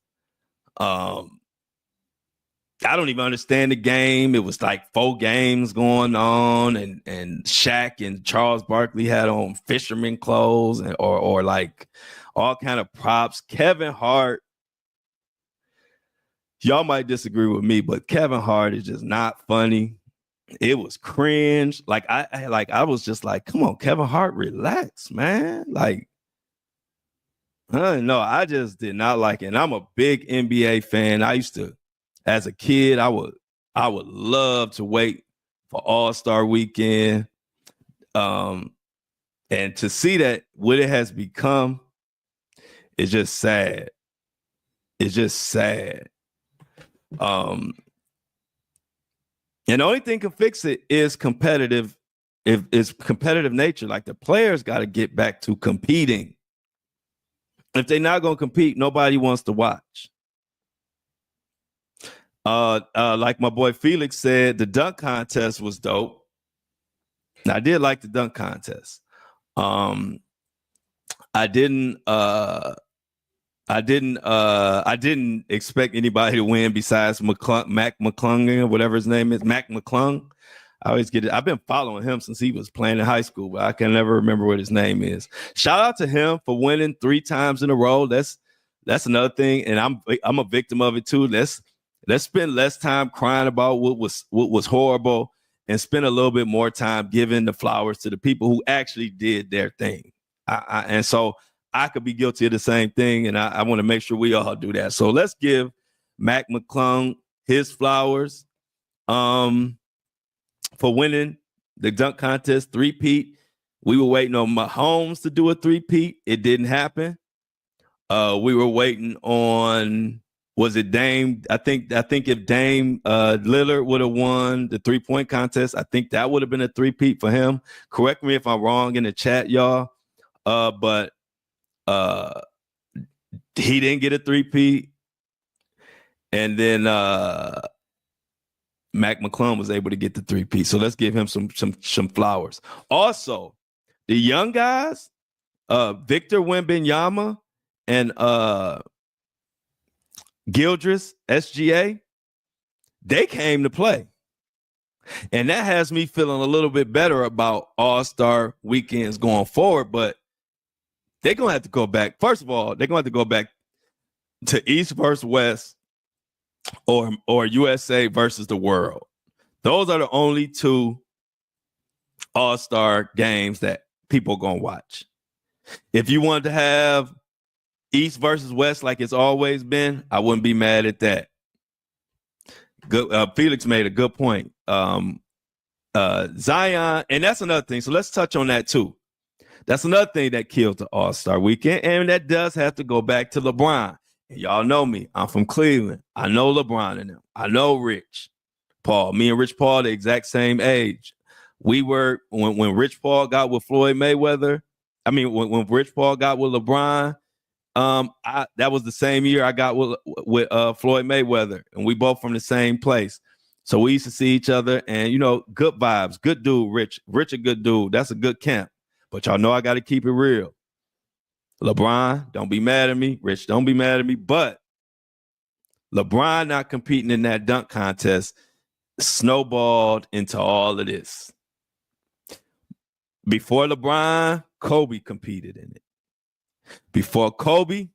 I don't even understand the game. It was like 4 games going on, and Shaq and Charles Barkley had on fisherman clothes or like all kind of props. Kevin Hart, y'all might disagree with me, but Kevin Hart is just not funny. It was cringe. Like I was just like, come on, Kevin Hart, relax, man. Like, no, I just did not like it. And I'm a big NBA fan. I used to, as a kid, I would love to wait for All-Star weekend. And to see that what it has become is just sad. It's just sad. And the only thing can fix it is competitive. If it's competitive nature, like the players got to get back to competing. If they're not going to compete, nobody wants to watch. Like my boy Felix said, the dunk contest was dope. Now, I did like the dunk contest. I didn't expect anybody to win besides Mac McClung, or whatever his name is, Mac McClung. I always get it. I've been following him since he was playing in high school, but I can never remember what his name is. Shout out to him for winning 3 times in a row. That's another thing, and I'm a victim of it too. Let's spend less time crying about what was horrible and spend a little bit more time giving the flowers to the people who actually did their thing. And so I could be guilty of the same thing, and I want to make sure we all do that. So let's give Mac McClung his flowers for winning the dunk contest, 3-peat. We were waiting on Mahomes to do a 3-peat. It didn't happen. We were waiting on, was it Dame? I think if Dame Lillard would have won the 3-point contest, I think that would have been a 3-peat for him. Correct me if I'm wrong in the chat, y'all. But he didn't get a 3-peat. And then Mac McClung was able to get the 3-peat. So let's give him some flowers. Also, the young guys, Victor Wembanyama and Gildress, SGA, they came to play. And that has me feeling a little bit better about All-Star weekends going forward. But they're going to have to go back. First of all, they're going to have to go back to East versus West or USA versus the world. Those are the only 2 All-Star games that people are going to watch. If you wanted to have East versus West like it's always been, I wouldn't be mad at that. Good. Felix made a good point. Zion, and that's another thing. So let's touch on that too. That's another thing that killed the All-Star weekend, and that does have to go back to LeBron. And y'all know me. I'm from Cleveland. I know LeBron and them. I know Rich Paul. Me and Rich Paul, the exact same age. We were, when Rich Paul got with Floyd Mayweather, when Rich Paul got with LeBron, that was the same year I got with Floyd Mayweather, and we both from the same place. So we used to see each other and, good vibes, good dude, Rich. Rich, a good dude. That's a good camp. But y'all know I got to keep it real. LeBron, don't be mad at me. Rich, don't be mad at me. But LeBron not competing in that dunk contest snowballed into all of this. Before LeBron, Kobe competed in it. Before Kobe,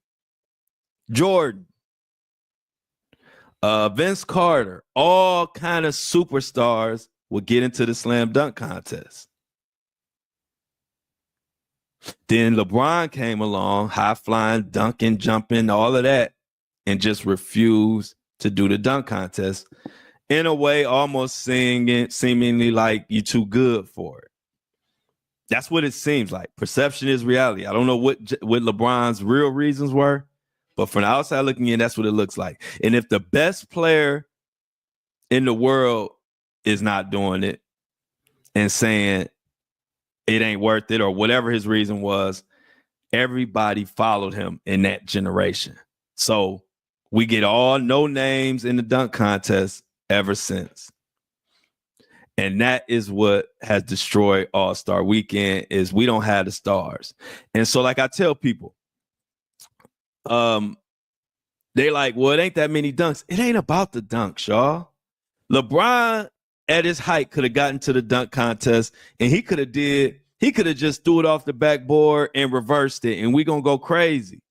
Jordan, Vince Carter, all kind of superstars would get into the slam dunk contest. Then LeBron came along, high flying, dunking, jumping, all of that, and just refused to do the dunk contest. In a way, almost seemingly like you're too good for it. That's what it seems like. Perception is reality. I don't know what LeBron's real reasons were, but from the outside looking in, that's what it looks like. And if the best player in the world is not doing it and saying it ain't worth it or whatever his reason was, everybody followed him in that generation. So we get all no names in the dunk contest ever since. And that is what has destroyed All-Star Weekend is we don't have the stars. And so like I tell people, they like, well, it ain't that many dunks. It ain't about the dunks, y'all. LeBron at his height could have gotten to the dunk contest and he could have just threw it off the backboard and reversed it and we gonna go crazy.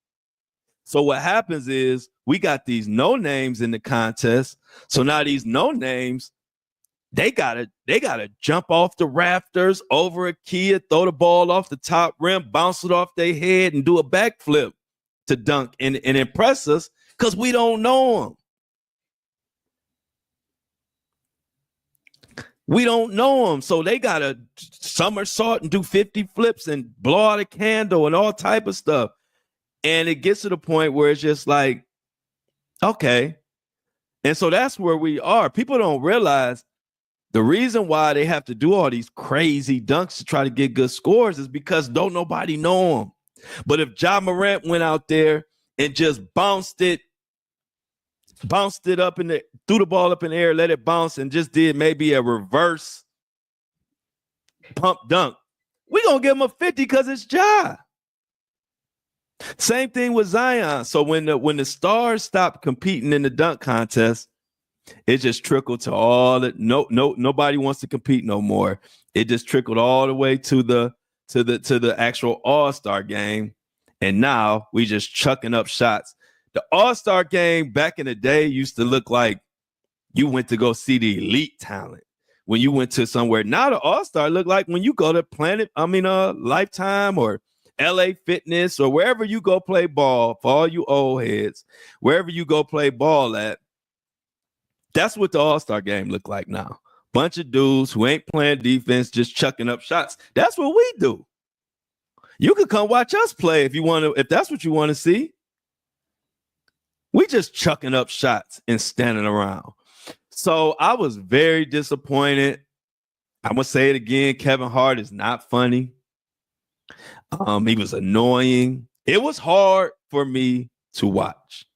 So what happens is we got these no names in the contest. So now these no names, they gotta jump off the rafters over a kid, throw the ball off the top rim, bounce it off their head, and do a backflip to dunk and impress us because we don't know them. We don't know them. So they gotta somersault and do 50 flips and blow out a candle and all type of stuff. And it gets to the point where it's just like, okay. And so that's where we are. People don't realize the reason why they have to do all these crazy dunks to try to get good scores is because don't nobody know them. But if Ja Morant went out there and just bounced it up in the, threw the ball up in the air, let it bounce, and just did maybe a reverse pump dunk, we gonna give him a 50 because it's Ja. Same thing with Zion. So when the stars stopped competing in the dunk contest, it just trickled to all that. Nobody wants to compete no more. It just trickled all the way to the actual All-Star game. And now we just chucking up shots. The All-Star game back in the day used to look like you went to go see the elite talent. When you went to somewhere, now the All-Star look like when you go to Lifetime or LA Fitness or wherever you go play ball, for all you old heads, wherever you go play ball at, that's what the All-Star game look like now. Bunch of dudes who ain't playing defense, just chucking up shots. That's what we do. You could come watch us play if that's what you want to see. We just chucking up shots and standing around. So I was very disappointed. I'm going to say it again. Kevin Hart is not funny. He was annoying. It was hard for me to watch.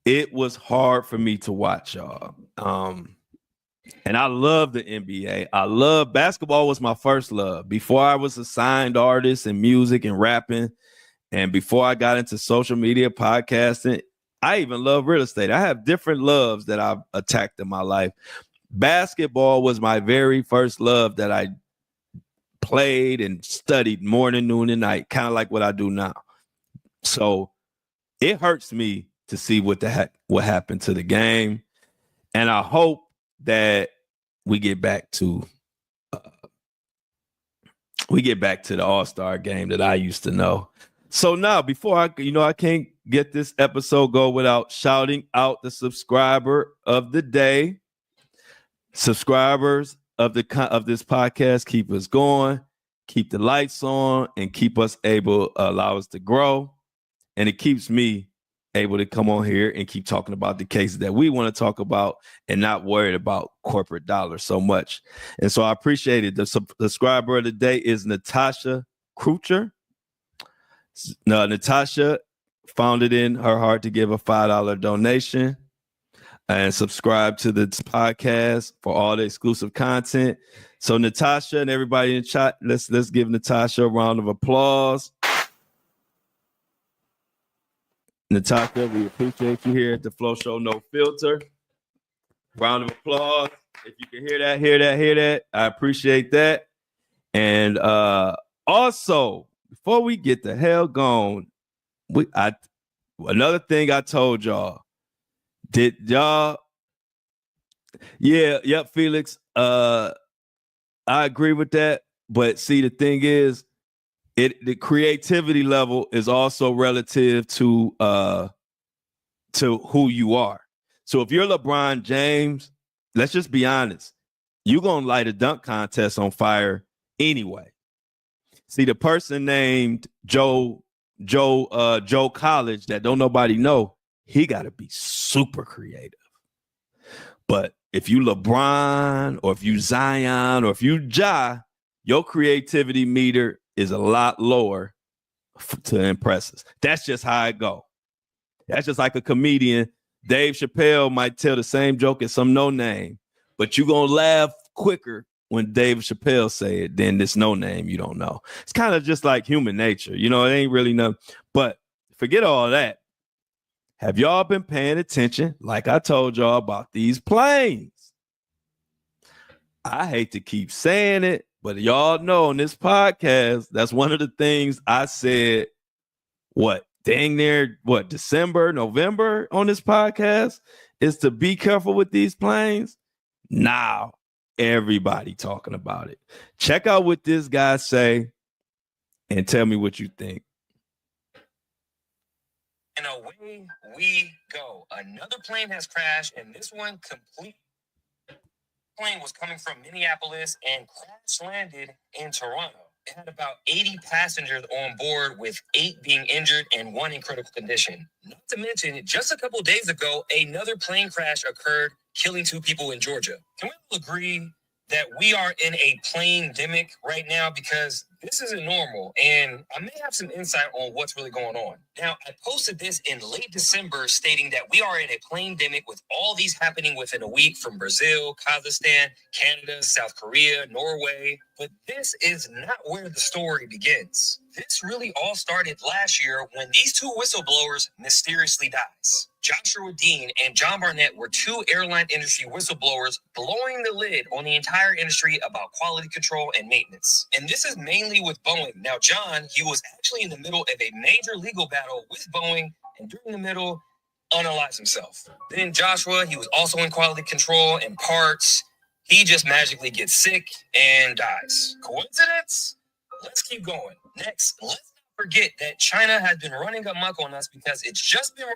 It was hard for me to watch, y'all. And I love the NBA. I love basketball was my first love. Before I was a signed artist in music and rapping, and before I got into social media, podcasting, I even love real estate. I have different loves that I've attacked in my life. Basketball was my very first love that I played and studied morning, noon, and night, kind of like what I do now. So it hurts me to see what happened to the game. And I hope that we get back to the All-Star game that I used to know. So now, before I can't get this episode go without shouting out the subscriber of the day. Subscribers of this podcast keep us going, keep the lights on, and keep us allow us to grow. And it keeps me able to come on here and keep talking about the cases that we want to talk about and not worried about corporate dollars so much. And so I appreciate it. The subscriber of the day is Natasha Krucher. Natasha found it in her heart to give a $5 donation. and subscribe to the podcast for all the exclusive content. So Natasha and everybody in the chat, let's give Natasha a round of applause. Natasha, we appreciate you here at the Flow Show No Filter. Round of applause. If you can hear that. I appreciate that. And also, before we get the hell going, another thing I told y'all. Did y'all? Yeah, yep, Felix. I agree with that. But see, the thing is, the creativity level is also relative to who you are. So if you're LeBron James, let's just be honest, you're gonna light a dunk contest on fire anyway. See, the person named Joe College that don't nobody know, he got to be super creative. But if you LeBron or if you Zion or if you Ja, your creativity meter is a lot lower to impress us. That's just how it go. That's just like a comedian. Dave Chappelle might tell the same joke as some no name, but you gonna laugh quicker when Dave Chappelle say it than this no name you don't know. It's kind of just like human nature. You know, it ain't really nothing. But forget all that. Have y'all been paying attention, like I told y'all, about these planes? I hate to keep saying it, but y'all know on this podcast, that's one of the things I said, December, November on this podcast, is to be careful with these planes. Now, everybody talking about it. Check out what this guy say and tell me what you think. And away we go. Another plane has crashed, and this one complete plane was coming from Minneapolis and crash landed in Toronto. It had about 80 passengers on board, with 8 being injured and 1 in critical condition. Not to mention, just a couple days ago, another plane crash occurred, killing 2 people in Georgia. Can we all agree that we are in a plane-demic right now? Because this isn't normal, and I may have some insight on what's really going on. Now, I posted this in late December stating that we are in a plane-demic with all these happening within a week from Brazil, Kazakhstan, Canada, South Korea, Norway. But this is not where the story begins. This really all started last year when these 2 whistleblowers mysteriously dies. Joshua Dean and John Barnett were 2 airline industry whistleblowers blowing the lid on the entire industry about quality control and maintenance. And this is mainly with Boeing. Now, John, he was actually in the middle of a major legal battle with Boeing, and during the middle, unalived himself. Then Joshua, he was also in quality control and parts. He just magically gets sick and dies. Coincidence? Let's keep going. Next, let's not forget that China has been running amok on us because it's just been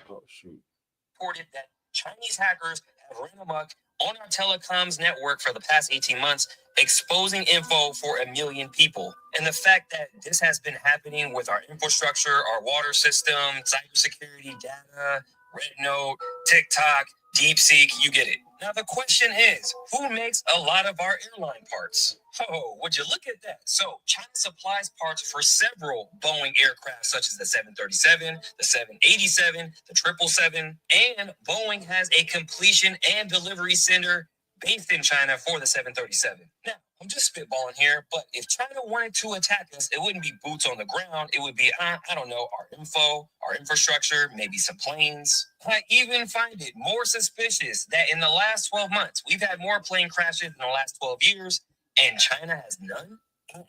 reported that Chinese hackers have run amok on our telecoms network for the past 18 months, exposing info for 1 million people. And the fact that this has been happening with our infrastructure, our water system, cybersecurity, data, RedNote, TikTok, DeepSeek, you get it. Now the question is, who makes a lot of our airline parts? Oh, would you look at that? So China supplies parts for several Boeing aircraft, such as the 737, the 787, the 777, and Boeing has a completion and delivery center based in China for the 737. Now, I'm just spitballing here, but if China wanted to attack us, it wouldn't be boots on the ground. It would be, I don't know, our info, our infrastructure, maybe some planes. I even find it more suspicious that in the last 12 months, we've had more plane crashes in the last 12 years, and China has none?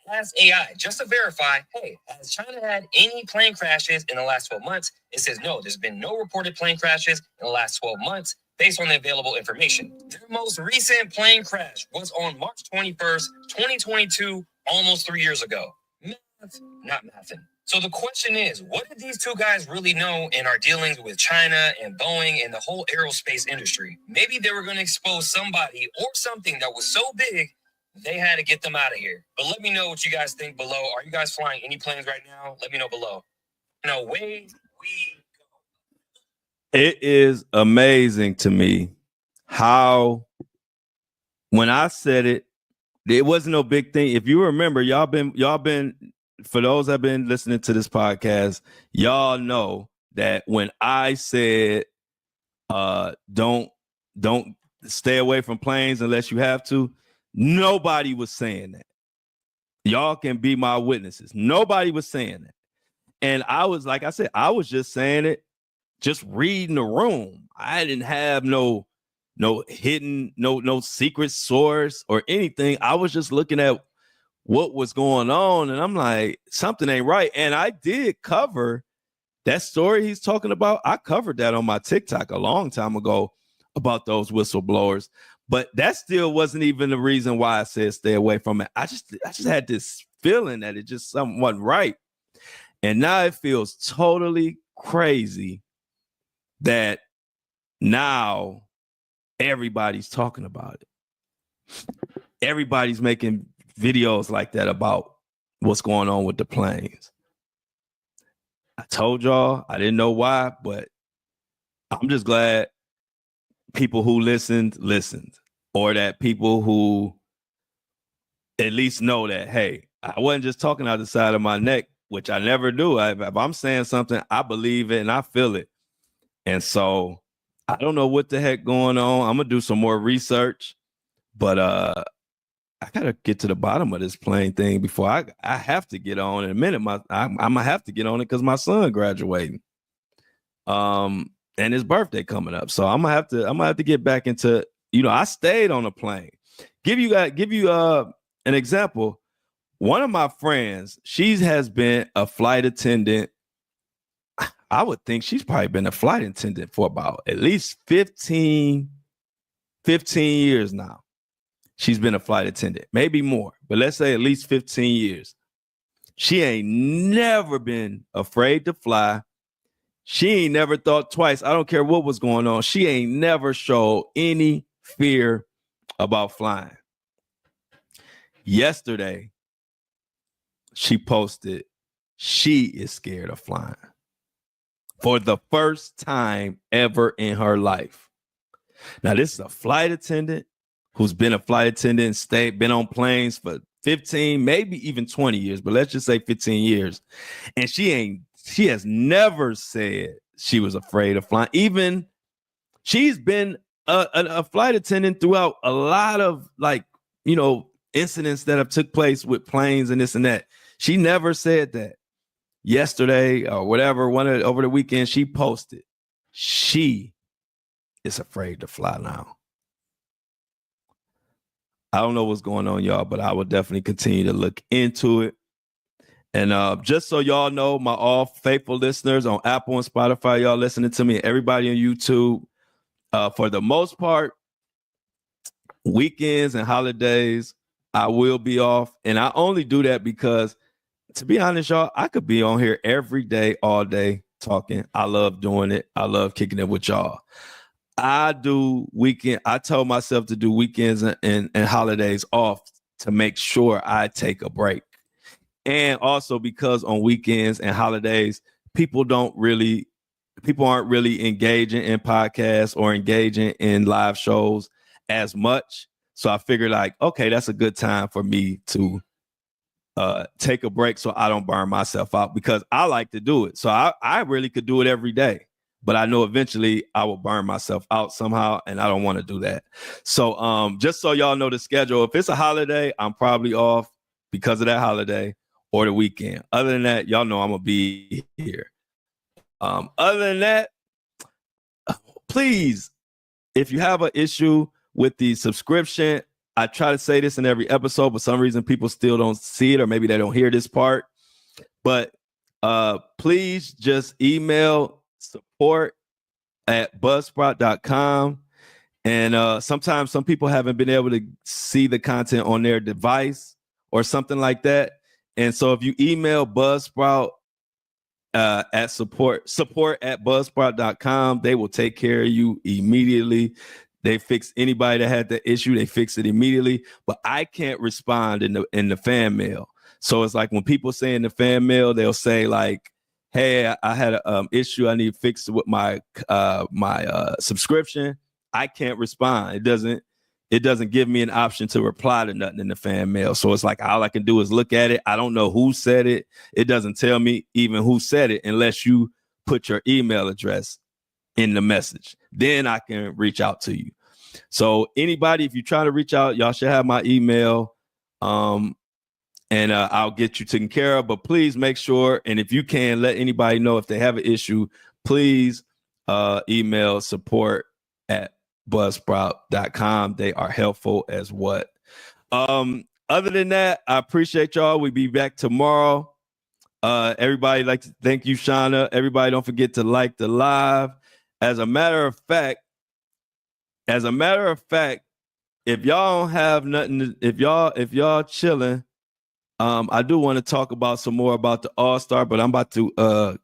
Ask AI just to verify, hey, has China had any plane crashes in the last 12 months? It says no, there's been no reported plane crashes in the last 12 months based on the available information. Their most recent plane crash was on March 21st, 2022, almost 3 years ago. Math, not mathin'. So the question is, what did these 2 guys really know in our dealings with China and Boeing and the whole aerospace industry? Maybe they were going to expose somebody or something that was so big they had to get them out of here. But let me know what you guys think below. Are you guys flying any planes right now? Let me know below. No way we go. It is amazing to me how, when I said it, it wasn't no big thing. If you remember, y'all been, for those that have been listening to this podcast, y'all know that when I said Don't stay away from planes unless you have to. Nobody was saying that. Y'all can be my witnesses. Nobody was saying that. And I was, like I said, I was just saying it, just reading the room. I didn't have no hidden, no secret source or anything. I was just looking at what was going on, and I'm like, something ain't right. And I did cover that story he's talking about. I covered that on my TikTok a long time ago about those whistleblowers, but that still wasn't even the reason why I said stay away from it. I just had this feeling that it just something wasn't right. And now it feels totally crazy that now everybody's talking about it. Everybody's making videos like that about what's going on with the planes. I told y'all I didn't know why, but I'm just glad people who listened, or that people who at least know that, hey, I wasn't just talking out the side of my neck, which I never do. If I'm saying something, I believe it and I feel it. And so I don't know what the heck going on. I'm going to do some more research, but I got to get to the bottom of this plane thing before I have to get on in a minute. I'm going to have to get on it because my son graduating. And his birthday coming up. So I'm gonna have to get back into, I stayed on a plane. Give you an example. One of my friends, she has been a flight attendant. I would think she's probably been a flight attendant for about at least 15 years now. She's been a flight attendant, maybe more, but let's say at least 15 years. She ain't never been afraid to fly. She ain't never thought twice. I don't care what was going on. She ain't never showed any fear about flying. Yesterday, she posted she is scared of flying for the first time ever in her life. Now, this is a flight attendant who's been a flight attendant, been on planes for 15, maybe even 20 years, but let's just say 15 years. And she has never said she was afraid of flying. Even she's been a flight attendant throughout a lot of incidents that have took place with planes and this and that. She never said that. Yesterday or whatever, over the weekend, she posted she is afraid to fly now. I don't know what's going on, y'all, but I will definitely continue to look into it. And just so y'all know, my all faithful listeners on Apple and Spotify, y'all listening to me, everybody on YouTube, for the most part, weekends and holidays, I will be off. And I only do that because, to be honest, y'all, I could be on here every day, all day talking. I love doing it. I love kicking it with y'all. I told myself to do weekends and holidays off to make sure I take a break. And also because on weekends and holidays, people aren't really engaging in podcasts or engaging in live shows as much. So I figured okay, that's a good time for me to take a break so I don't burn myself out, because I like to do it. So I really could do it every day, but I know eventually I will burn myself out somehow, and I don't want to do that. So just so y'all know the schedule, if it's a holiday, I'm probably off because of that holiday or the weekend. Other than that, y'all know I'm going to be here. Other than that, please, if you have an issue with the subscription, I try to say this in every episode, but for some reason people still don't see it, or maybe they don't hear this part. But please just email support@buzzsprout.com. And sometimes some people haven't been able to see the content on their device or something like that. And so if you email Buzzsprout at support@buzzsprout.com, they will take care of you immediately. They fix anybody that had the issue. They fix it immediately. But I can't respond in the fan mail. So it's like when people say in the fan mail, they'll say like, hey, I had an issue. I need to fix it with my subscription. I can't respond. It doesn't give me an option to reply to nothing in the fan mail. So it's like all I can do is look at it. I don't know who said it. It doesn't tell me even who said it unless you put your email address in the message. then I can reach out to you. So anybody, if you try to reach out, y'all should have my email. And I'll get you taken care of. But please make sure, and if you can, let anybody know if they have an issue, please email support@buzzsprout.com. They are helpful as what. Other than that, I appreciate y'all. We'll be back tomorrow. Everybody, like to thank you, Shauna. Everybody, don't forget to like the live. As a matter of fact, if y'all don't have nothing, if y'all chilling, I do want to talk about some more about the All-Star, but I'm about to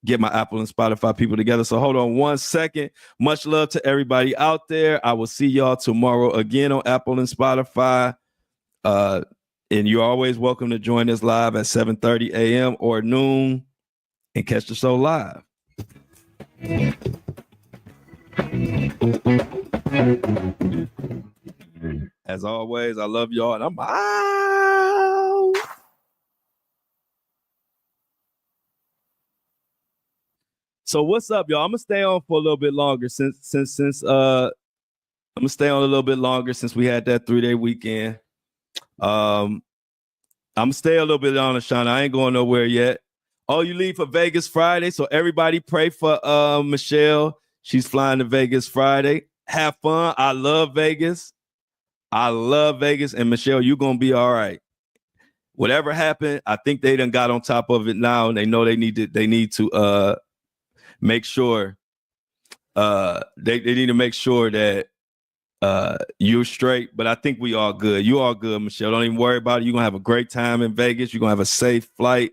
get my Apple and Spotify people together. So hold on one second. Much love to everybody out there. I will see y'all tomorrow again on Apple and Spotify. And you're always welcome to join us live at 7:30 a.m. or noon and catch the show live. As always, I love y'all, and I'm out. So what's up, y'all? I'm gonna stay on for a little bit longer since I'm gonna stay on a little bit longer since we had that 3-day weekend. I'm gonna stay a little bit on, Shauna. I ain't going nowhere yet. Oh, you leave for Vegas Friday, so everybody pray for Michelle. She's flying to Vegas Friday. Have fun. I love Vegas. And Michelle, you're gonna be all right. Whatever happened, I think they done got on top of it now, and they know they need to make sure they need to make sure that you're straight. But I think we all good. You all good, Michelle. Don't even worry about it. You're gonna have a great time in Vegas. You're gonna have a safe flight.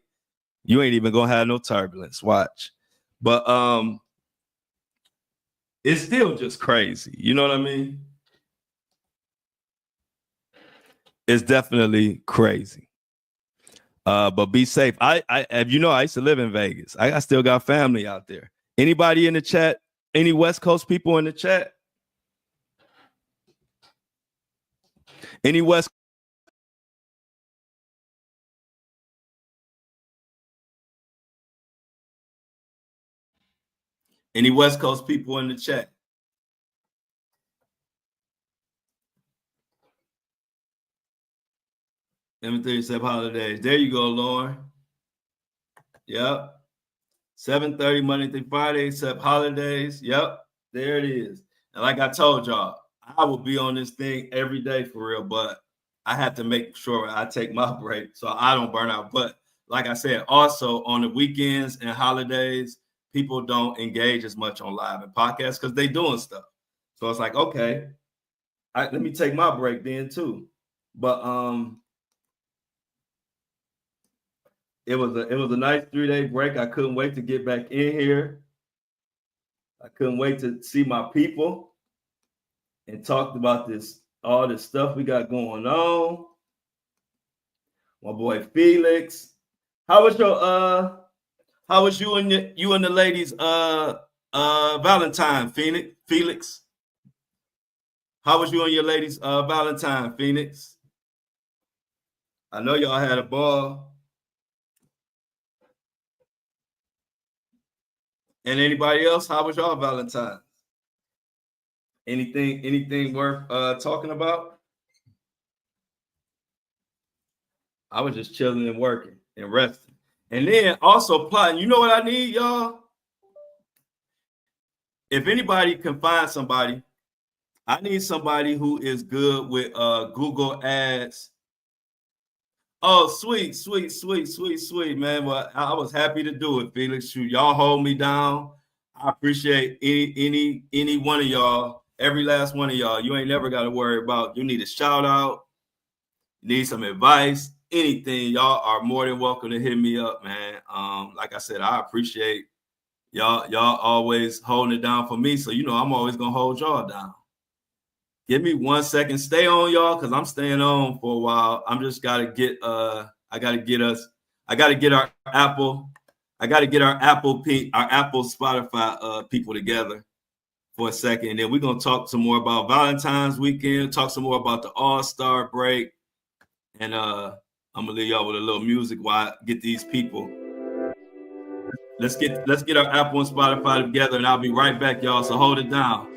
You ain't even gonna have no turbulence. Watch. But it's still just crazy. You know what I mean? It's definitely crazy. But be safe. I used to live in Vegas. I still got family out there. Anybody in the chat? Any West Coast people in the chat? Any West Coast people in the chat? M37 holidays. There you go, Lauren. Yep. 7:30 Monday through Friday, except holidays. Yep. There it is. And like I told y'all, I will be on this thing every day for real, but I have to make sure I take my break so I don't burn out. But like I said, also on the weekends and holidays, people don't engage as much on live and podcasts because they doing stuff. So it's like, okay, let me take my break then too. But it was a nice 3-day break. I couldn't wait to get back in here. I couldn't wait to see my people and talk about all this stuff we got going on. My boy Felix. How was you and the ladies Valentine, Felix? How was you and your ladies Valentine, Phoenix? I know y'all had a ball. And anybody else? How was y'all Valentine? Anything worth talking about? I was just chilling and working and resting. And then also plotting. You know what I need, y'all? If anybody can find somebody, I need somebody who is good with Google Ads. Oh, sweet, man. Well, I was happy to do it, Felix. Shoot, y'all hold me down. I appreciate any one of y'all, every last one of y'all. You ain't never got to worry about. You need a shout out, need some advice, anything. Y'all are more than welcome to hit me up, man. Like I said, I appreciate y'all always holding it down for me. So I'm always gonna hold y'all down. Give me 1 second. Stay on, y'all, because I'm staying on for a while. I'm just gotta get our Apple Spotify people together for a second. And then we're gonna talk some more about Valentine's weekend, talk some more about the All-Star break. And I'm gonna leave y'all with a little music while I get these people Let's get our Apple and Spotify together, and I'll be right back, y'all. So hold it down.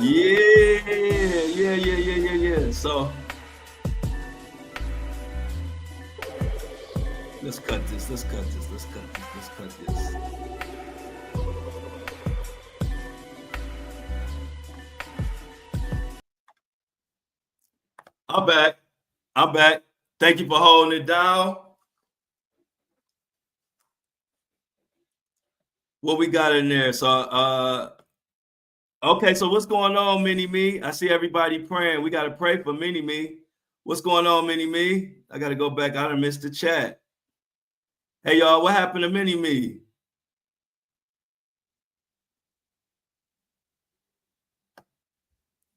Yeah. So let's cut this. I'm back. Thank you for holding it down. What we got in there? So okay, so what's going on, Mini Me? I see everybody praying. We got to pray for Mini Me. What's going on, Mini Me? I got to go back. I done missed the chat. Hey, y'all, what happened to Mini Me?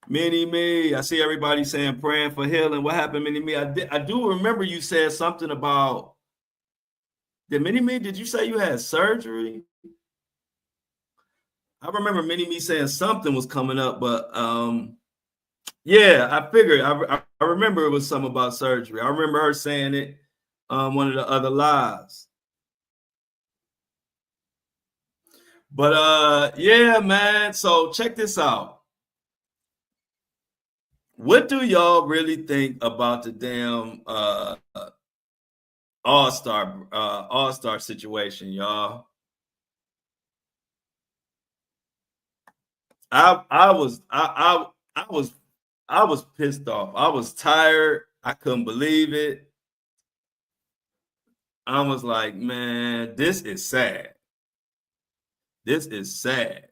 Mini Me, I see everybody saying praying for healing. What happened, Mini Me? I do remember you said something about, Mini Me, did you say you had surgery? I remember Mini Me saying something was coming up, but yeah, I figured. I remember it was something about surgery. I remember her saying it one of the other lives. But yeah, man. So check this out. What do y'all really think about the damn all-star situation, y'all? I was pissed off. I was tired. I couldn't believe it. I was like, man, this is sad. This is sad.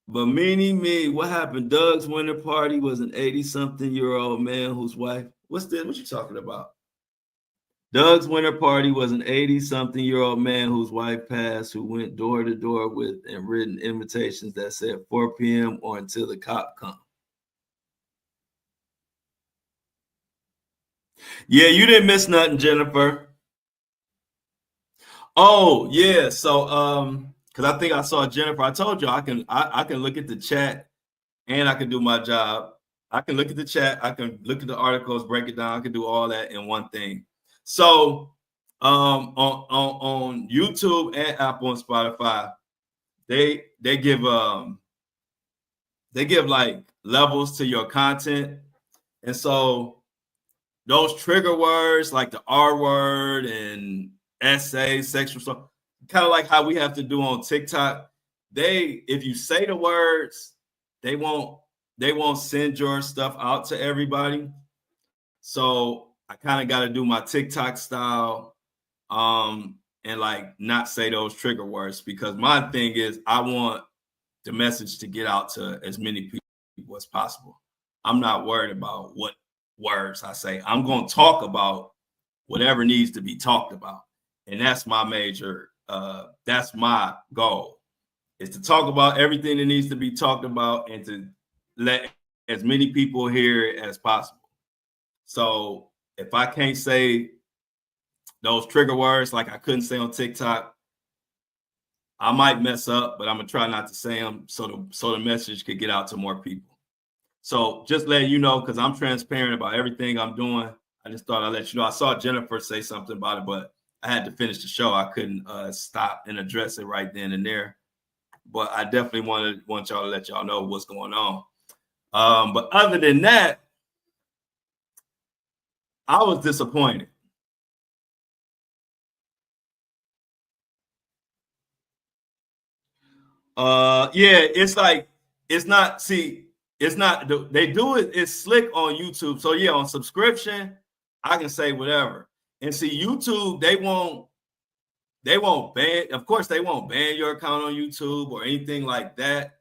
But Mini Me, what happened? Doug's winter party was an 80-something-year-old man whose wife. What's this? What you talking about? Doug's winter party was an 80-something-year-old man whose wife passed, who went door to door with and written invitations that said 4 p.m. or until the cop come. Yeah, you didn't miss nothing, Jennifer. Oh, yeah. So because I think I saw Jennifer. I told you I can look at the chat and I can do my job. I can look at the chat, I can look at the articles, break it down, I can do all that in one thing. So on YouTube and Apple and Spotify, they give like levels to your content. And so those trigger words like the R word and essay, sexual stuff, kind of like how we have to do on TikTok. If you say the words, they won't send your stuff out to everybody. So I kind of got to do my TikTok style and like not say those trigger words, because my thing is I want the message to get out to as many people as possible. I'm not worried about what words I say. I'm going to talk about whatever needs to be talked about. And that's my major, that's my goal, is to talk about everything that needs to be talked about and to let as many people hear it as possible. So if I can't say those trigger words like I couldn't say on TikTok, I might mess up, but I'm gonna try not to say them so the message could get out to more people. So just letting you know, because I'm transparent about everything I'm doing. I just thought I'd let you know. I saw Jennifer say something about it, but I had to finish the show. I couldn't stop and address it right then and there. But I definitely want y'all to let y'all know what's going on. But other than that, I was disappointed. Yeah, it's like, it's not, see, it's not, they do it, it's slick on YouTube. So yeah, on subscription, I can say whatever. And see, YouTube, they won't they won't ban. Of course, they won't ban your account on YouTube or anything like that.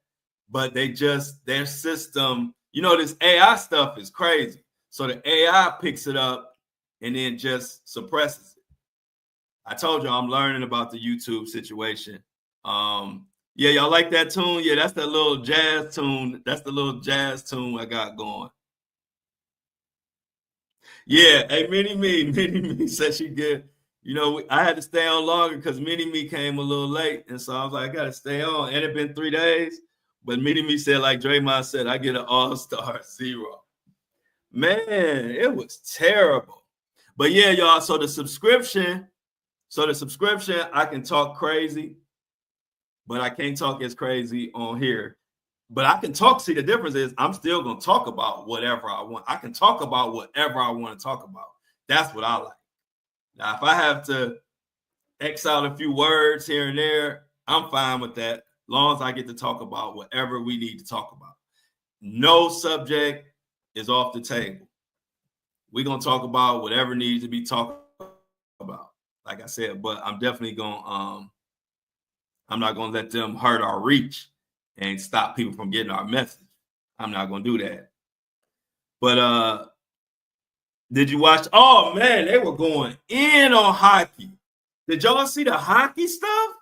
But they just, their system, you know, this AI stuff is crazy. So the AI picks it up and then just suppresses it. I told you I'm learning about the YouTube situation. Yeah, y'all like that tune? Yeah, that's that little jazz tune. That's the little jazz tune I got going. Yeah, hey, Mini Me said she good. You know, I had to stay on longer because Mini Me came a little late, and so I was like, I gotta stay on. And it been 3 days, but Mini Me said, like Draymond said, I get an all-star 0. Man, it was terrible. But yeah, y'all. So the subscription, I can talk crazy, but I can't talk as crazy on here. But I can talk. See, the difference is I'm still gonna talk about whatever I want. I can talk about whatever I want to talk about. That's what I like. Now, if I have to X out a few words here and there, I'm fine with that, as long as I get to talk about whatever we need to talk about. No subject is off the table. We're gonna talk about whatever needs to be talked about. Like I said, but I'm definitely gonna I'm not gonna let them hurt our reach and stop people from getting our message. I'm not gonna do that. But did you watch? Oh man, they were going in on hockey. Did y'all see the hockey stuff?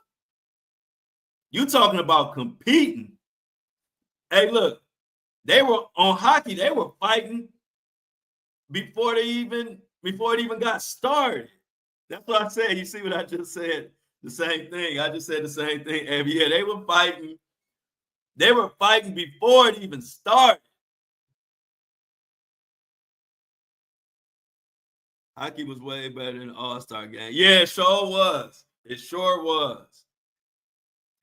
You talking about competing? Hey, look, they were on hockey. They were fighting before it even got started. That's what I said. You see what I just said? The same thing. I just said the same thing. And yeah, they were fighting. They were fighting before it even started. Hockey was way better than the All-Star game. Yeah, it sure was. It sure was.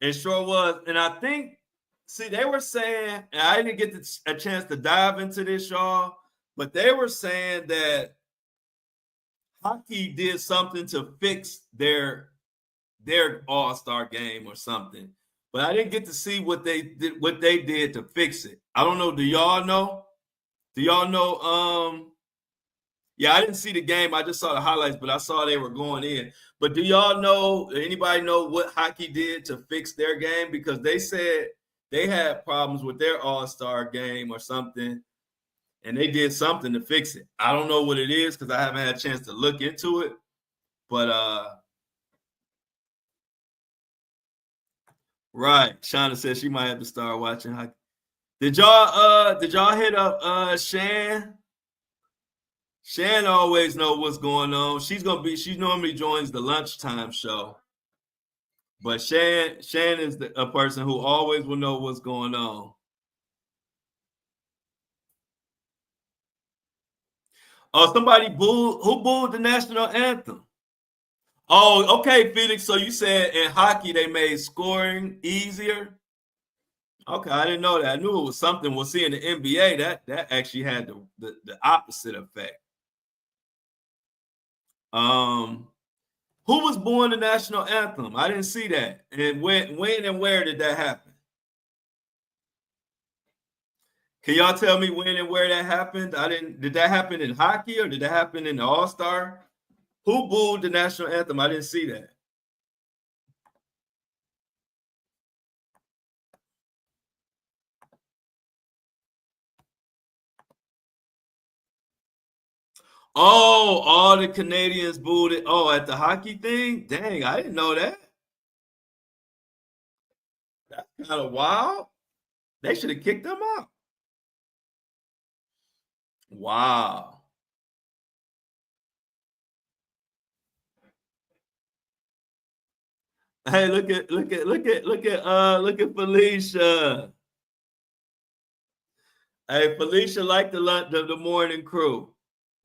It sure was. And I think, see, they were saying, and I didn't get a chance to dive into this, y'all, but they were saying that hockey did something to fix their All-Star game or something. But I didn't get to see what they did to fix it. I don't know. Do y'all know? Yeah, I didn't see the game. I just saw the highlights, but I saw they were going in. But do y'all know, anybody know what hockey did to fix their game? Because they said they had problems with their All-Star game or something, and they did something to fix it. I don't know what it is because I haven't had a chance to look into it. But right. Shauna says she might have to start watching hockey. Did y'all hit up Shan? Shan always know what's going on. She normally joins the lunchtime show. But Shan is a person who always will know what's going on. Oh, somebody booed the national anthem. Oh, okay, Felix. So you said in hockey they made scoring easier? Okay, I didn't know that. I knew it was something. We'll see in the NBA that actually had the opposite effect. Who was born the national anthem? I didn't see that. And when and where did that happen? Can y'all tell me when and where that happened? Did that happen in hockey or did that happen in the All-Star? Who booed the national anthem? I didn't see that. Oh, all the Canadians booed it. Oh, at the hockey thing? Dang, I didn't know that. That's kind of wild. They should have kicked them out. Wow. Hey, look at Felicia. Hey, Felicia, like the morning crew.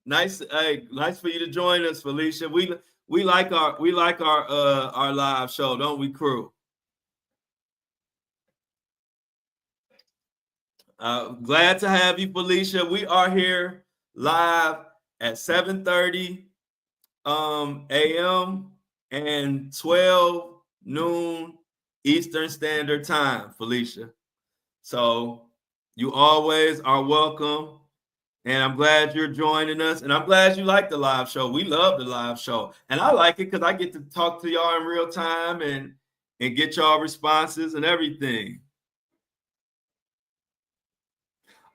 Nice, hey, nice for you to join us, Felicia. We like our live show, don't we, crew? Glad to have you, Felicia. We are here live at 7:30 a.m. and 12 noon Eastern Standard Time, Felicia. So you always are welcome And I'm glad you're joining us. And I'm glad you like the live show. We love the live show. And I like it because I get to talk to y'all in real time and get y'all responses and everything.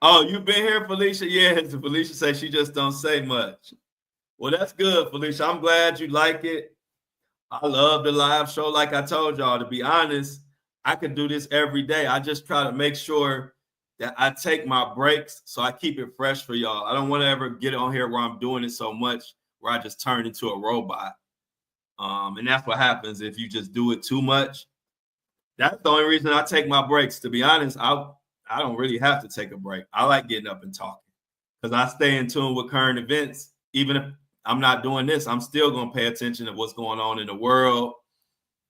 Oh, you've been here, Felicia? Yeah, Felicia says she just don't say much. Well, that's good, Felicia. I'm glad you like it. I love the live show. Like I told y'all, to be honest, I could do this every day. I just try to make sure that I take my breaks so I keep it fresh for y'all. I don't want to ever get on here where I'm doing it so much where I just turn into a robot. And that's what happens if you just do it too much. That's the only reason I take my breaks. To be honest, I don't really have to take a break. I like getting up and talking because I stay in tune with current events. Even if I'm not doing this, I'm still going to pay attention to what's going on in the world.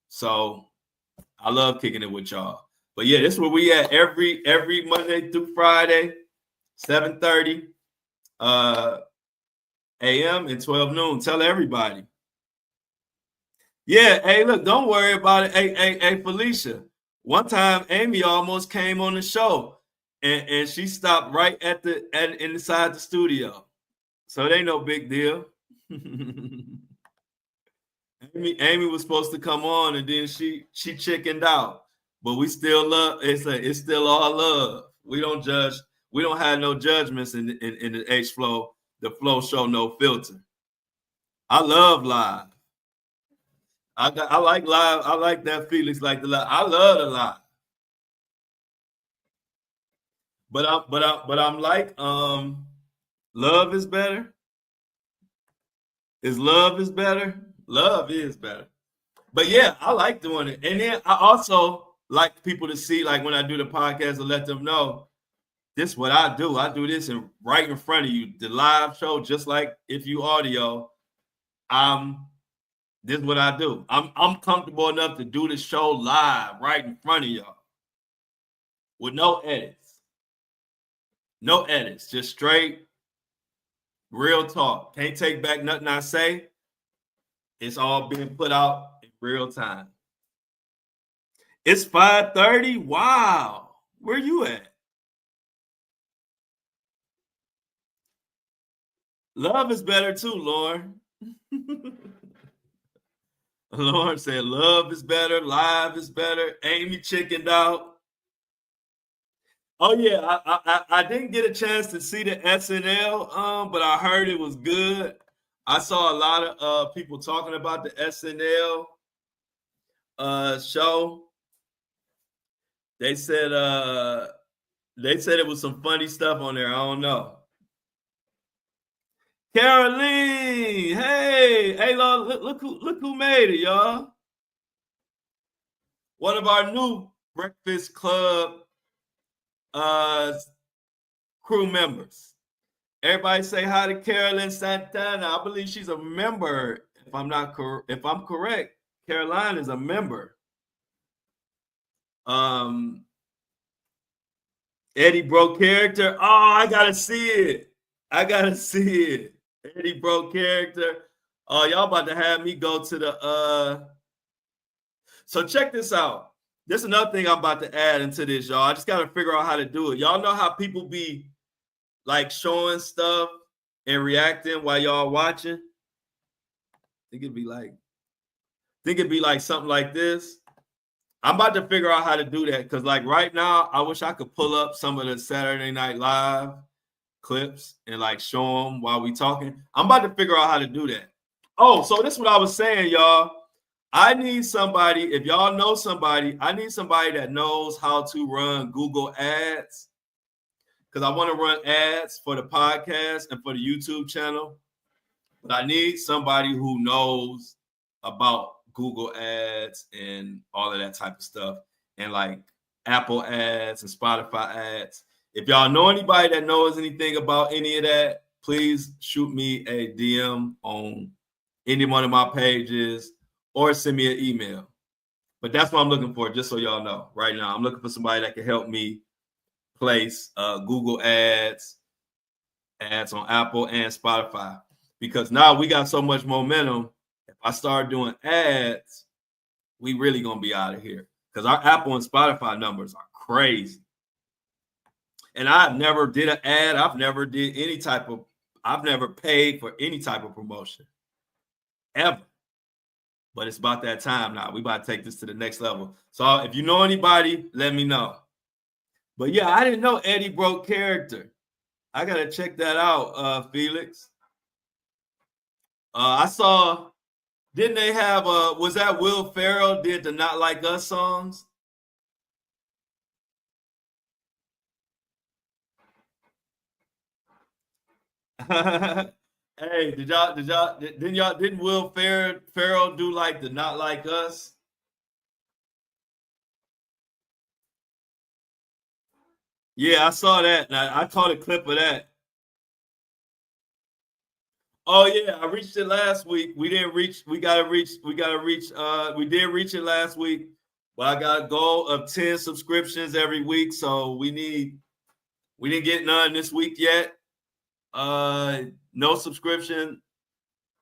So I love kicking it with y'all. But yeah, this is where we at every Monday through Friday, 7:30 a.m. and 12 noon. Tell everybody. Yeah, hey, look, don't worry about it. Hey, Felicia. One time Amy almost came on the show and she stopped right inside the studio. So it ain't no big deal. Amy was supposed to come on and then she chickened out. But we still love it's still all love. We don't judge, we don't have no judgments in the H Flow, the Flow Show, no filter. I love live. I like live. I like that Felix like the live. I love the live. But I'm like, love is better. Love is better. Love is better. But yeah, I like doing it. And then I also like people to see, like when I do the podcast, to let them know this is what I do. I do this right in front of you. The live show, just like if you audio, this is what I do. I'm comfortable enough to do the show live right in front of y'all with no edits. No edits, just straight real talk. Can't take back nothing I say. It's all being put out in real time. It's 5:30. Wow. Where you at? Love is better too, Lauren. Lauren said love is better, live is better. Amy chickened out. Oh yeah, I didn't get a chance to see the SNL, but I heard it was good. I saw a lot of people talking about the SNL show. They said it was some funny stuff on there. I don't know. Caroline, hey, look who made it, y'all. One of our new Breakfast Club crew members. Everybody say hi to Carolyn Santana. I believe she's a member. If I'm correct, Caroline is a member. Eddie Bro character. Oh, I gotta see it. Eddie Bro character. Oh, y'all about to have me go to the So check this out. This is another thing I'm about to add into this, y'all. I just gotta figure out how to do it. Y'all know how people be like showing stuff and reacting while y'all watching? I think it'd be like something like this. I'm about to figure out how to do that because, like, right now, I wish I could pull up some of the Saturday Night Live clips and like show them while we talking. I'm about to figure out how to do that. Oh, so this is what I was saying, y'all. I need somebody, if y'all know somebody, I need somebody that knows how to run Google Ads because I want to run ads for the podcast and for the YouTube channel. But I need somebody who knows about Google Ads and all of that type of stuff, and like Apple Ads and Spotify ads. If y'all know anybody that knows anything about any of that, please shoot me a DM on any one of my pages or send me an email. But that's what I'm looking for, just so y'all know. Right now, I'm looking for somebody that can help me place Google ads on Apple and Spotify. Because now we got so much momentum. If I start doing ads, we really gonna be out of here. Because our Apple and Spotify numbers are crazy. And I never did an ad. I've never paid for any type of promotion ever. But it's about that time now. We about to take this to the next level. So if you know anybody, let me know. But yeah, I didn't know Eddie broke character. I gotta check that out, Felix. I saw, didn't they have was that Will Ferrell did the Not Like Us songs? Hey, didn't Will Ferrell do like the Not Like Us? Yeah, I saw that. I caught a clip of that. Oh yeah, I reached it last week. We didn't reach. We gotta reach. We did reach it last week, but I got a goal of 10 subscriptions every week. So we didn't get none this week yet. No subscription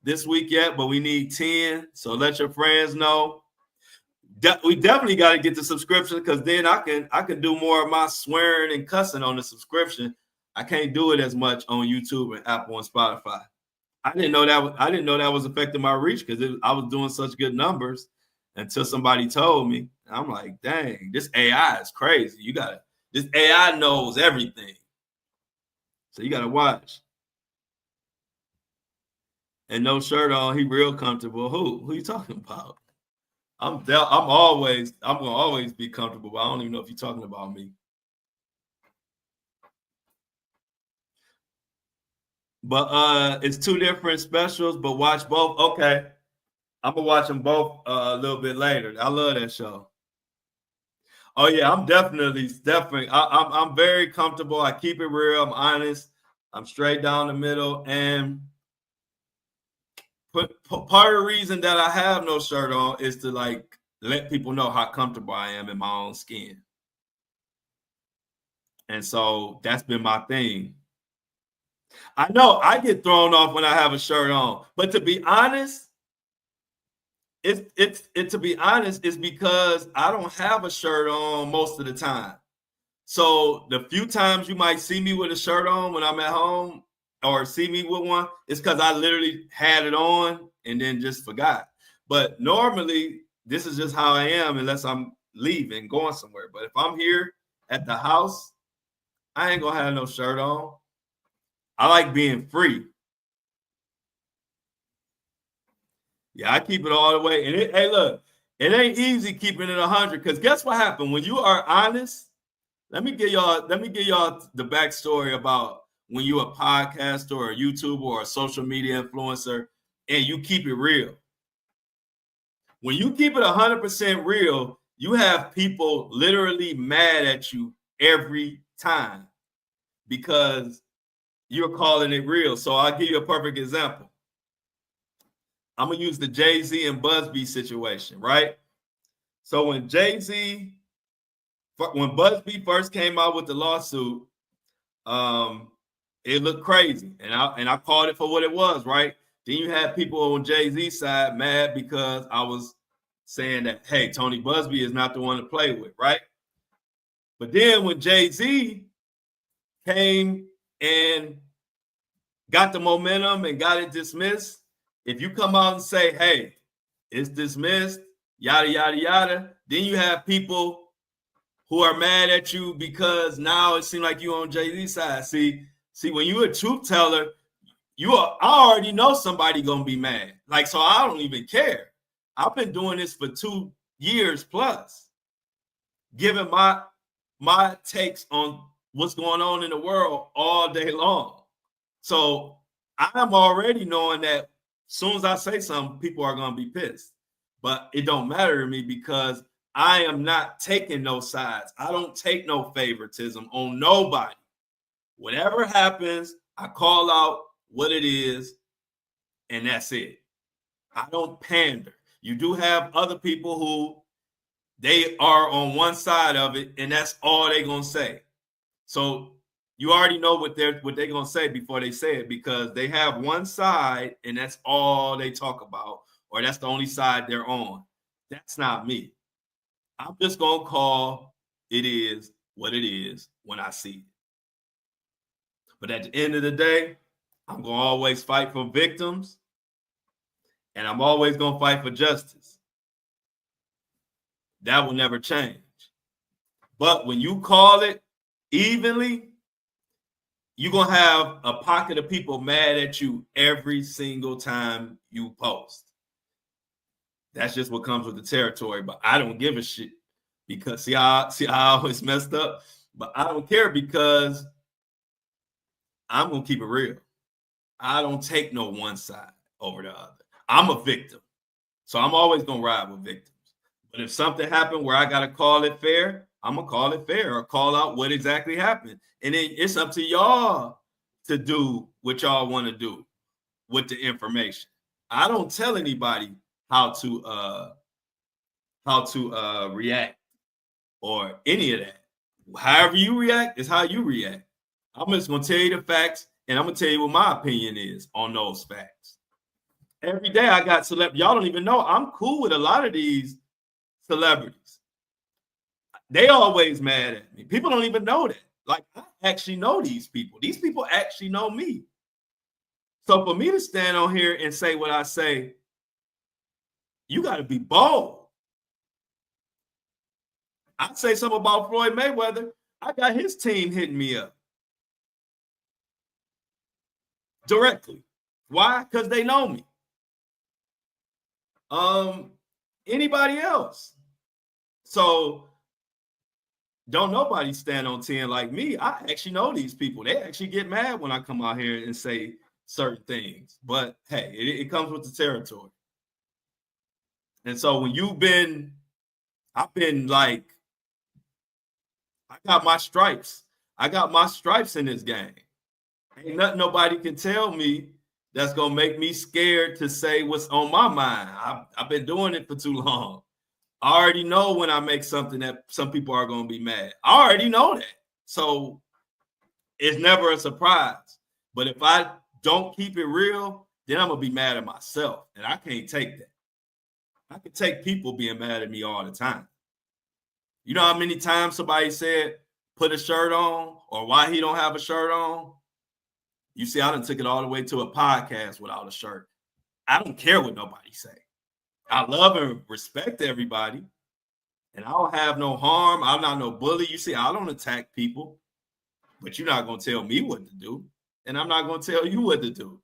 this week yet, but we need 10. So let your friends know. We definitely got to get the subscription because then I can do more of my swearing and cussing on the subscription. I can't do it as much on YouTube and Apple and Spotify. I didn't know that was affecting my reach because I was doing such good numbers until somebody told me. I'm like, dang, this AI is crazy. This AI knows everything. So you got to watch. And no shirt on, he real comfortable. Who you talking about? I'm gonna always be comfortable, but I don't even know if you're talking about me. But it's two different specials, but watch both. Okay. I'm gonna watch them both a little bit later. I love that show. Oh yeah, I'm definitely. I'm very comfortable. I keep it real. I'm honest. I'm straight down the middle, and part of the reason that I have no shirt on is to like let people know how comfortable I am in my own skin. And so that's been my thing. I know I get thrown off when I have a shirt on, but to be honest, to be honest, it's because I don't have a shirt on most of the time. So the few times you might see me with a shirt on when I'm at home or see me with one, it's because I literally had it on and then just forgot. But normally, this is just how I am unless I'm leaving, going somewhere. But if I'm here at the house, I ain't gonna have no shirt on. I like being free. Yeah, I keep it all the way. And hey, look, it ain't easy keeping it 100 because guess what happened when you are honest. Let me give y'all the backstory about when you're a podcaster or a YouTuber or a social media influencer and you keep it real. When you keep it 100% real, you have people literally mad at you every time because you're calling it real. So I'll give you a perfect example. I'm going to use the Jay-Z and Busby situation, right? So when Busby first came out with the lawsuit, it looked crazy, and I called it for what it was, right? Then you had people on Jay-Z's side mad because I was saying that, hey, Tony Busby is not the one to play with, right? But then when Jay-Z came and got the momentum and got it dismissed, if you come out and say, hey, it's dismissed, yada, yada, yada, then you have people who are mad at you because now it seems like you on Jay-Z's side. See, when you're a truth teller, I already know somebody gonna be mad. Like, so I don't even care. I've been doing this for 2 years plus, giving my takes on what's going on in the world all day long. So I'm already knowing that as soon as I say something, people are gonna be pissed. But it don't matter to me because I am not taking no sides. I don't take no favoritism on nobody. Whatever happens, I call out what it is, and that's it. I don't pander. You do have other people who they are on one side of it, and that's all they're gonna say. So you already know what they're gonna say before they say it because they have one side, and that's all they talk about, or that's the only side they're on. That's not me. I'm just gonna call it is what it is when I see it. But at the end of the day, I'm going to always fight for victims, and I'm always going to fight for justice. That will never change. But when you call it evenly, you're going to have a pocket of people mad at you every single time you post. That's just what comes with the territory. But I don't give a shit because see how I always messed up? But I don't care because I'm going to keep it real. I don't take no one side over the other. I'm a victim. So I'm always going to ride with victims. But if something happened where I got to call it fair, I'm going to call it fair or call out what exactly happened. And then it's up to y'all to do what y'all want to do with the information. I don't tell anybody how to react or any of that. However you react is how you react. I'm just going to tell you the facts, and I'm going to tell you what my opinion is on those facts. Every day I got celebrities. Y'all don't even know. I'm cool with a lot of these celebrities. They always mad at me. People don't even know that. Like, I actually know these people. These people actually know me. So for me to stand on here and say what I say, you got to be bold. I say something about Floyd Mayweather. I got his team hitting me up directly. Why? Because they know me. Anybody else? So don't nobody stand on 10 like me. I actually know these people. They actually get mad when I come out here and say certain things. But hey, it comes with the territory. And so when I've been like, I got my stripes. I got my stripes in this game. Ain't nothing nobody can tell me that's going to make me scared to say what's on my mind. I've been doing it for too long. I already know when I make something that some people are going to be mad. I already know that. So it's never a surprise. But if I don't keep it real, then I'm going to be mad at myself. And I can't take that. I can take people being mad at me all the time. You know how many times somebody said, put a shirt on, or why he don't have a shirt on? You see, I done took it all the way to a podcast without a shirt. I don't care what nobody say. I love and respect everybody, and I don't have no harm. I'm not no bully. You see, I don't attack people, but you're not going to tell me what to do, and I'm not going to tell you what to do.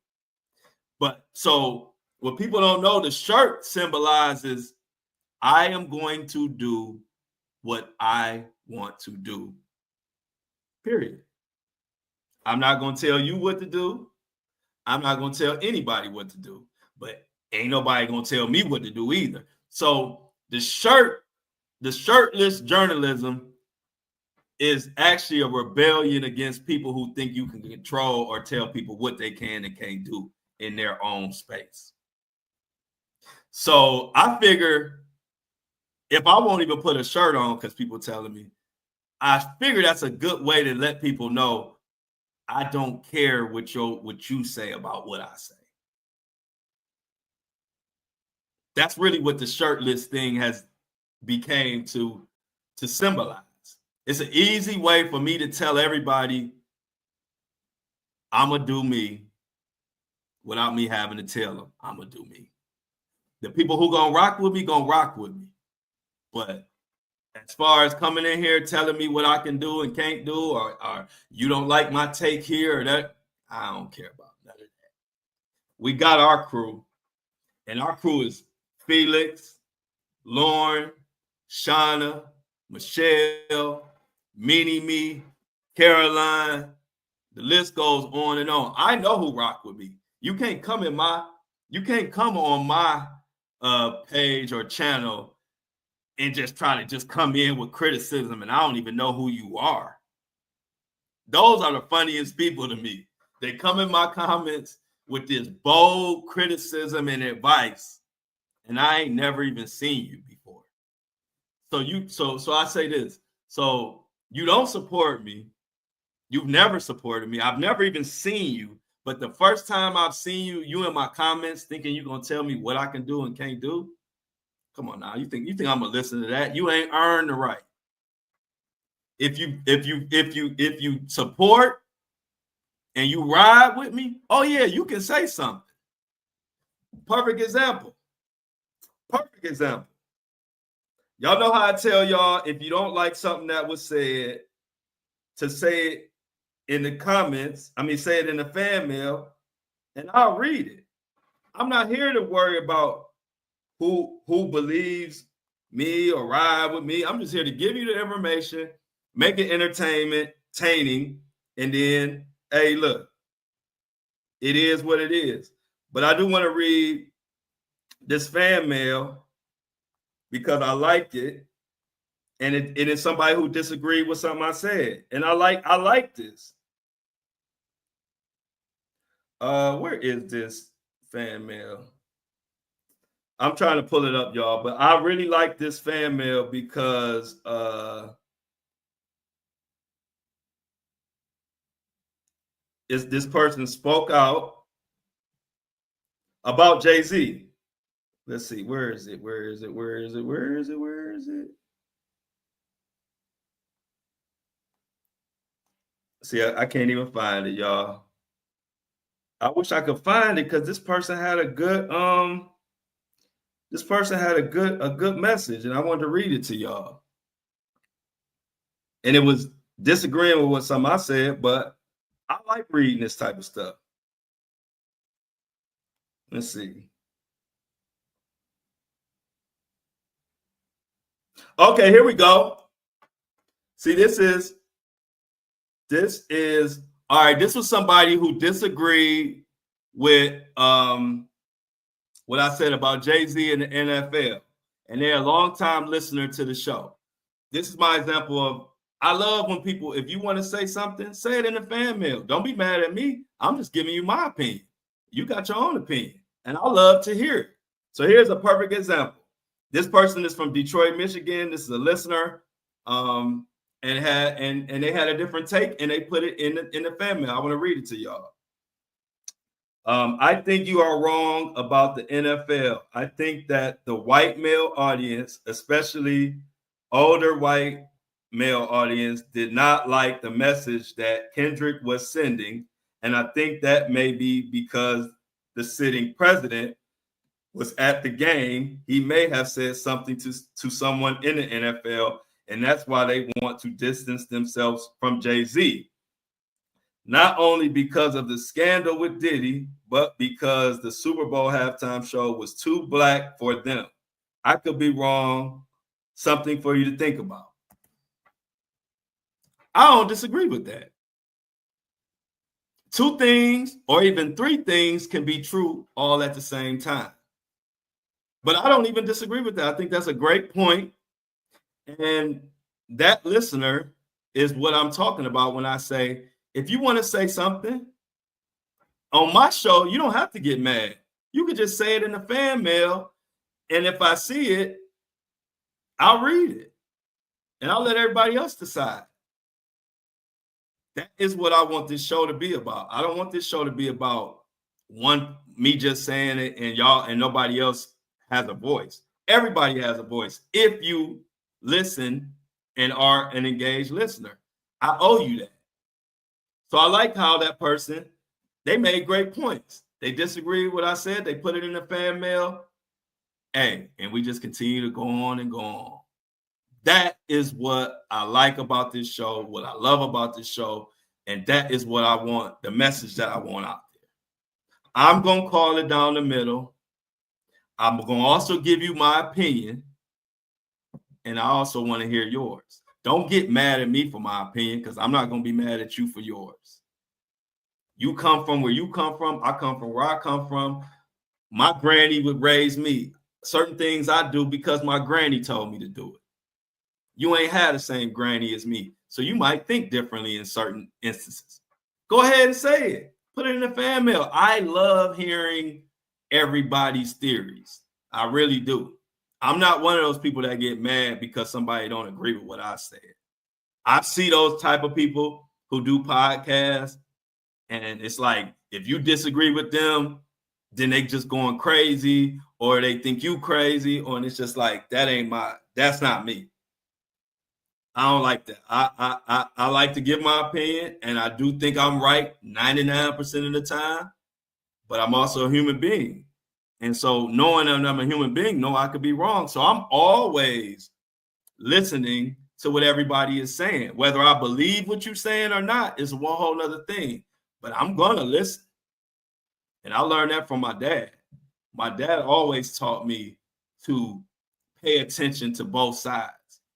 But so what people don't know, the shirt symbolizes I am going to do what I want to do, period. I'm not going to tell you what to do. I'm not going to tell anybody what to do, but ain't nobody going to tell me what to do either. So the shirtless journalism is actually a rebellion against people who think you can control or tell people what they can and can't do in their own space. So I figure if I won't even put a shirt on because people telling me, I figure that's a good way to let people know I don't care what you say about what I say. That's really what the shirtless thing has became to symbolize. It's an easy way for me to tell everybody I'm going to do me without me having to tell them I'm going to do me. The people who going to rock with me, going to rock with me. But as far as coming in here telling me what I can do and can't do, or you don't like my take here or that, I don't care about none of that. We got our crew, and our crew is Felix, Lauren, Shauna, Michelle, Minnie Me, Caroline. The list goes on and on. I know who rock with me. You can't come on my page or channel and just try to just come in with criticism, and I don't even know who you are. Those are the funniest people to me. They come in my comments with this bold criticism and advice, and I ain't never even seen you before. So I say this. So you don't support me. You've never supported me. I've never even seen you. But the first time I've seen you, you in my comments thinking you're gonna tell me what I can do and can't do. Come on now. You think I'm gonna listen to that? You ain't earned the right. If you support and you ride with me, oh yeah, you can say something. Perfect example. Perfect example. Y'all know how I tell y'all, if you don't like something that was said, to say it in the comments, say it in the fan mail, and I'll read it. I'm not here to worry about who believes me or ride with me. I'm just here to give you the information, make it entertaining, and then, hey, look, it is what it is. But I do want to read this fan mail because I liked it, and it is somebody who disagreed with something I said, and I like this. Where is this fan mail? I'm trying to pull it up, y'all, but I really like this fan mail because this person spoke out about Jay-Z. Let's see, where is it? See, I can't even find it, y'all. I wish I could find it because this person had a good message, and I wanted to read it to y'all. And it was disagreeing with what something I said, but I like reading this type of stuff. Let's see. Okay, here we go. See, this is all right. This was somebody who disagreed with what I said about Jay-Z and the NFL, and they're a long-time listener to the show. This is my example of, I love when people, if you want to say something, say it in the fan mail. Don't be mad at me. I'm just giving you my opinion. You got your own opinion, and I love to hear it. So here's a perfect example. This person is from Detroit, Michigan. This is a listener, and they had a different take, and they put it in the fan mail. I want to read it to y'all. I think you are wrong about the NFL. I think that the white male audience, especially older white male audience, did not like the message that Kendrick was sending. And I think that may be because the sitting president was at the game. He may have said something to someone in the NFL, and that's why they want to distance themselves from Jay-Z. Not only because of the scandal with Diddy, but because the Super Bowl halftime show was too black for them. I could be wrong. Something for you to think about. I don't disagree with that. Two things or even three things can be true all at the same time. But I don't even disagree with that. I think that's a great point. And that listener is what I'm talking about when I say, if you want to say something on my show, you don't have to get mad. You could just say it in the fan mail. And if I see it, I'll read it. And I'll let everybody else decide. That is what I want this show to be about. I don't want this show to be about me just saying it and y'all and nobody else has a voice. Everybody has a voice if you listen and are an engaged listener. I owe you that. So I like how that person, they made great points. They disagreed with what I said. They put it in the fan mail. Hey, and we just continue to go on and go on. That is what I like about this show, what I love about this show, and that is what I want, the message that I want out there. I'm going to call it down the middle. I'm going to also give you my opinion, and I also want to hear yours. Don't get mad at me for my opinion, because I'm not going to be mad at you for yours. You come from where you come from. I come from where I come from. My granny would raise me. Certain things I do because my granny told me to do it. You ain't had the same granny as me, so you might think differently in certain instances. Go ahead and say it. Put it in the fan mail. I love hearing everybody's theories. I really do. I'm not one of those people that get mad because somebody don't agree with what I said. I see those type of people who do podcasts, and it's like, if you disagree with them, then they just going crazy, or they think you crazy, or it's just like, that's not me. I don't like that. I like to give my opinion, and I do think I'm right 99% of the time, but I'm also a human being. And so knowing that I'm a human being, no, I could be wrong. So I'm always listening to what everybody is saying. Whether I believe what you're saying or not is one whole other thing, but I'm going to listen. And I learned that from my dad. My dad always taught me to pay attention to both sides.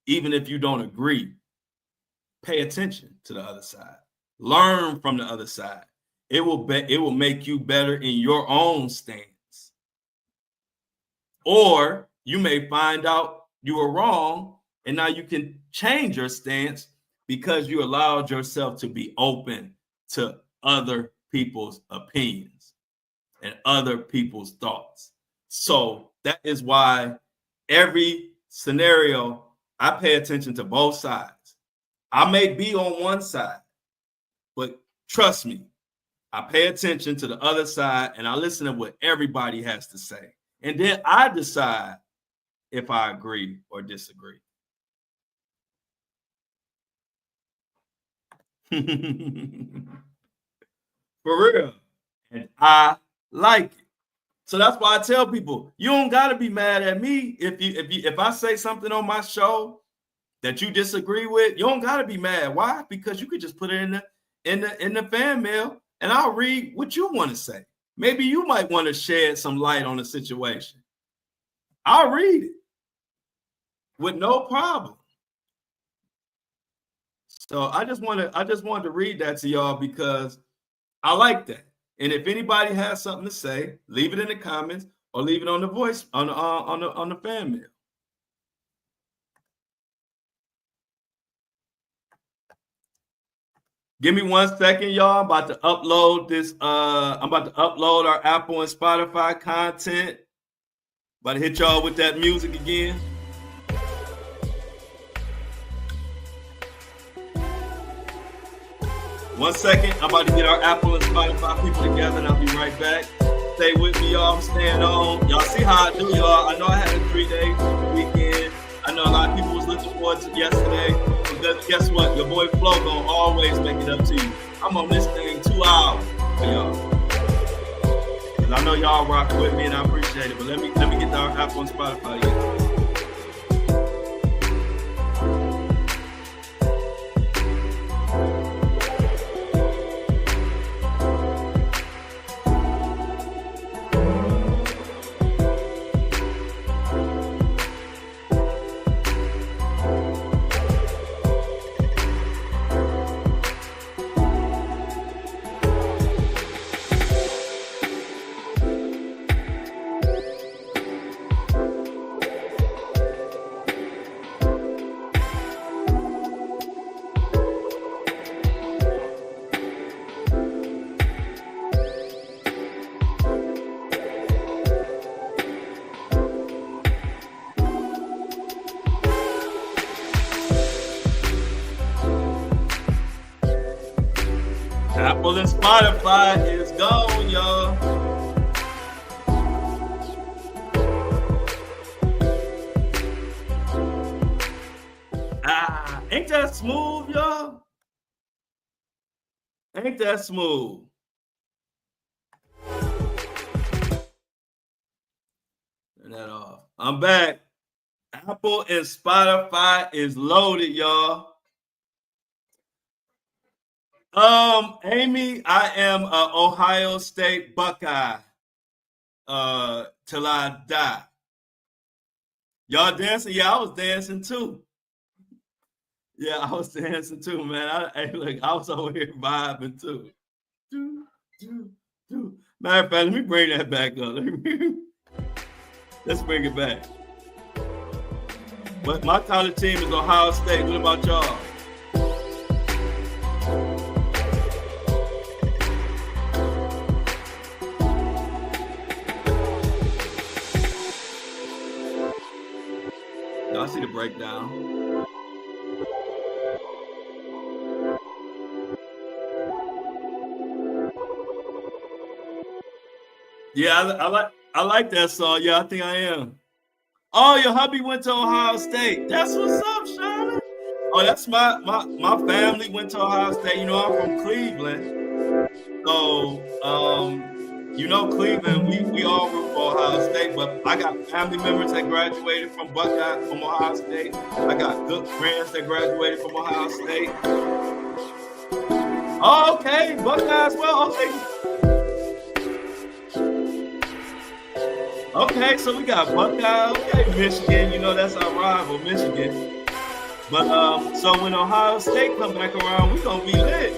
Even if you don't agree, pay attention to the other side. Learn from the other side. It will make you better in your own stance. Or you may find out you were wrong, and now you can change your stance because you allowed yourself to be open to other people's opinions and other people's thoughts. So that is why every scenario, I pay attention to both sides. I may be on one side, but trust me, I pay attention to the other side and I listen to what everybody has to say. And then I decide if I agree or disagree. For real. And I like it. So that's why I tell people, you don't got to be mad at me if I say something on my show that you disagree with. You don't got to be mad. Why? Because you could just put it in the fan mail and I'll read what you want to say. Maybe you might want to shed some light on the situation. I'll read it with no problem. So I just wanted to read that to y'all because I like that. And if anybody has something to say, leave it in the comments or leave it on the voice on the fan mail. Give me 1 second, y'all. I'm about to upload this. I'm about to upload our Apple and Spotify content. About to hit y'all with that music again. One second. I'm about to get our Apple and Spotify people together, and I'll be right back. Stay with me, y'all. I'm staying on. Y'all see how I do, y'all. I know I had a 3-day weekend. I know a lot of people was looking forward to yesterday. But guess what? Your boy Flo gonna always make it up to you. I'm on this thing 2 hours for y'all. Cause I know y'all rock with me and I appreciate it. But let me get our Apple and Spotify together. Apple and Spotify is gone, y'all. Ain't that smooth, y'all? Ain't that smooth? Turn that off. I'm back. Apple and Spotify is loaded, y'all. Amy, I am an Ohio State Buckeye till I die. Y'all dancing? Yeah, I was dancing too. Yeah, I was dancing too, man. I was over here vibing too. Matter of fact, let me bring that back up. Let's bring it back. But my college team is Ohio State. What about y'all? Y'all see the breakdown. Yeah, I like that song. Yeah, I think I am. Oh, your hubby went to Ohio State. That's what's up, Shauna. Oh, that's my family went to Ohio State. You know, I'm from Cleveland. So, Cleveland, we all root for Ohio State, but I got family members that graduated from Ohio State. I got good friends that graduated from Ohio State. Oh, okay, Buckeyes. Well, okay, so we got Buckeyes. Okay, Michigan. You know, that's our rival, Michigan. But so when Ohio State come back around, we gonna be lit.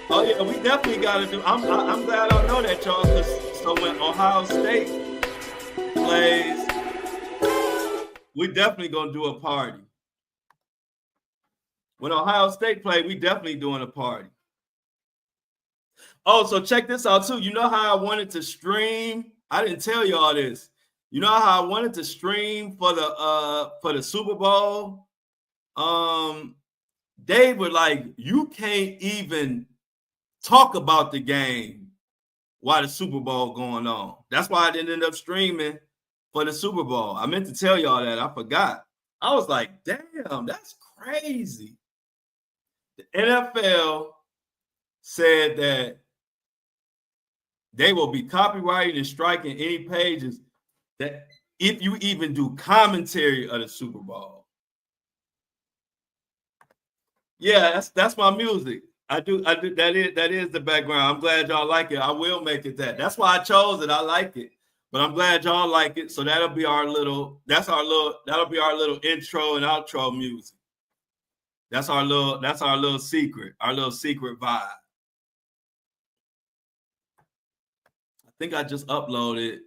Oh yeah, we definitely got to do. I'm glad I know that, y'all. So when Ohio State plays, we definitely gonna do a party. When Ohio State play, we definitely doing a party. Oh, so check this out too. You know how I wanted to stream? I didn't tell you all this. You know how I wanted to stream for the Super Bowl? They were like, you can't even talk about the game while the Super Bowl going on. That's why I didn't end up streaming for the Super Bowl. I meant to tell y'all that. I forgot. I was like, damn, that's crazy. The NFL said that they will be copyrighting and striking any pages that if you even do commentary of the Super Bowl. Yeah, that's my music. I do that is the background. I'm glad y'all like it. I will make it that. That's why I chose it. I like it. But I'm glad y'all like it. So that'll be our little intro and outro music. That's our little secret vibe. I think I just uploaded.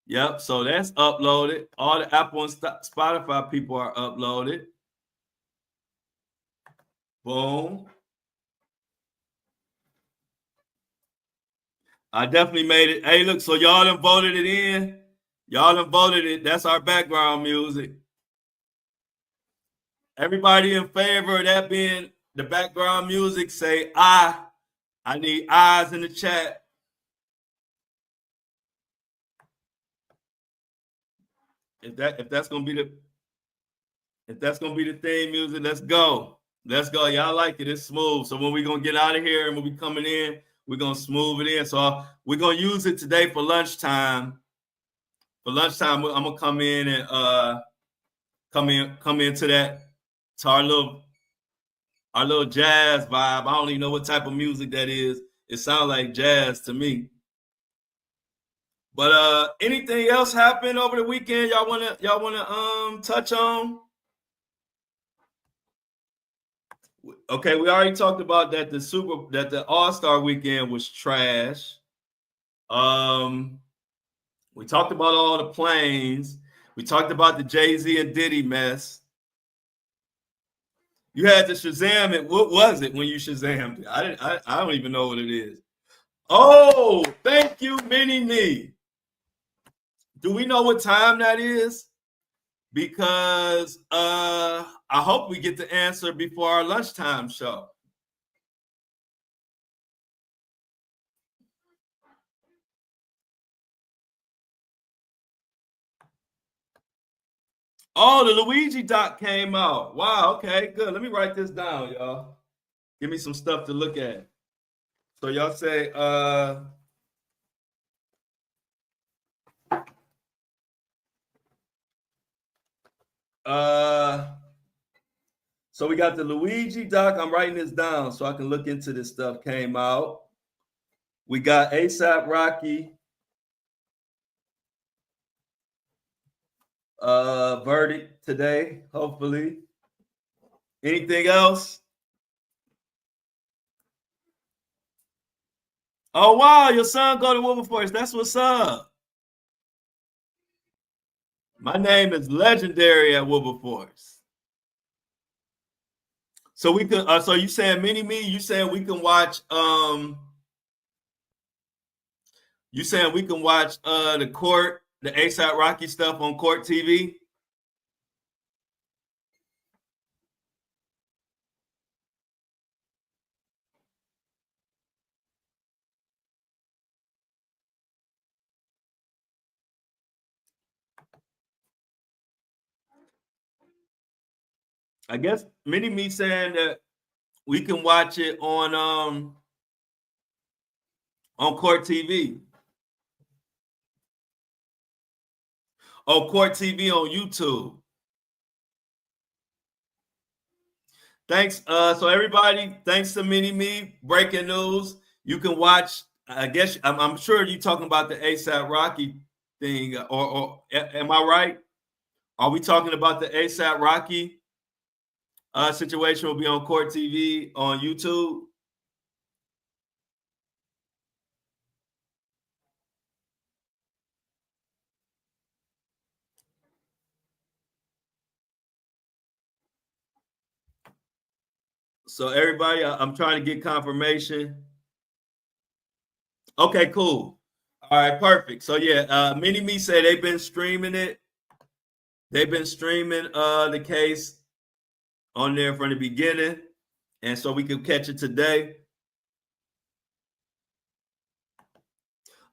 Yep, so that's uploaded. All the Apple and Spotify people are uploaded. Boom. I definitely made it. Hey, look, so y'all done voted it in. Y'all done voted it. That's our background music. Everybody in favor of that being the background music, say aye. I need eyes in the chat. If that's gonna be the theme music, let's go. Let's go. Y'all like it. It's smooth. So when we're gonna get out of here and when we coming in, we're gonna smooth it in. So we're gonna use it today for lunchtime. For lunchtime, I'm gonna come in and come into that to our little jazz vibe. I don't even know what type of music that is. It sounds like jazz to me. But anything else happened over the weekend y'all wanna touch on? Okay, we already talked about that the All-Star weekend was trash. We talked about all the planes. We talked about the Jay-Z and Diddy mess. You had to Shazam it. What was it when you Shazammed it? I don't even know what it is. Oh, thank you, Mini Me. Do we know what time that is? Because I hope we get the answer before our lunchtime show. Oh, the Luigi doc came out. Wow, okay, good. Let me write this down, y'all. Give me some stuff to look at. So y'all say so we got the Luigi doc. I'm writing this down so I can look into this stuff. Came out. We got ASAP Rocky verdict today, hopefully. Anything else? Oh wow, your son go to Wilberforce. That's what's up. My name is legendary at Wilberforce. So we could so you saying Mini Me, you saying we can watch you saying we can watch the ASAP Rocky stuff on Court TV? I guess Mini Me saying that we can watch it on Court TV. Oh, Court TV on YouTube. Thanks. So everybody, thanks to Mini Me. Breaking news. You can watch. I guess I'm sure you're talking about the ASAP Rocky thing, or am I right? Are we talking about the ASAP Rocky situation? Will be on Court TV on YouTube. So everybody, I'm trying to get confirmation. Okay, cool. All right, perfect. So yeah, Mini Me said they've been streaming it. They've been streaming the case on there from the beginning, and so we could catch it today.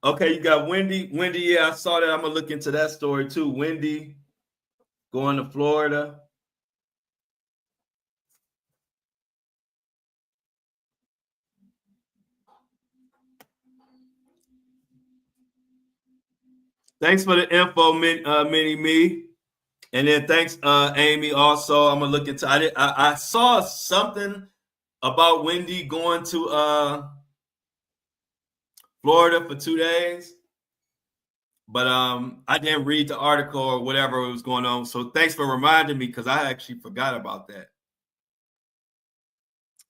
Okay, you got Wendy. Wendy, yeah, I saw that. I'm gonna look into that story too. Wendy going to Florida. Thanks for the info, Mini Me. And then thanks, Amy. Also, I'm gonna look into. I saw something about Wendy going to Florida for 2 days, but I didn't read the article or whatever was going on. So thanks for reminding me because I actually forgot about that.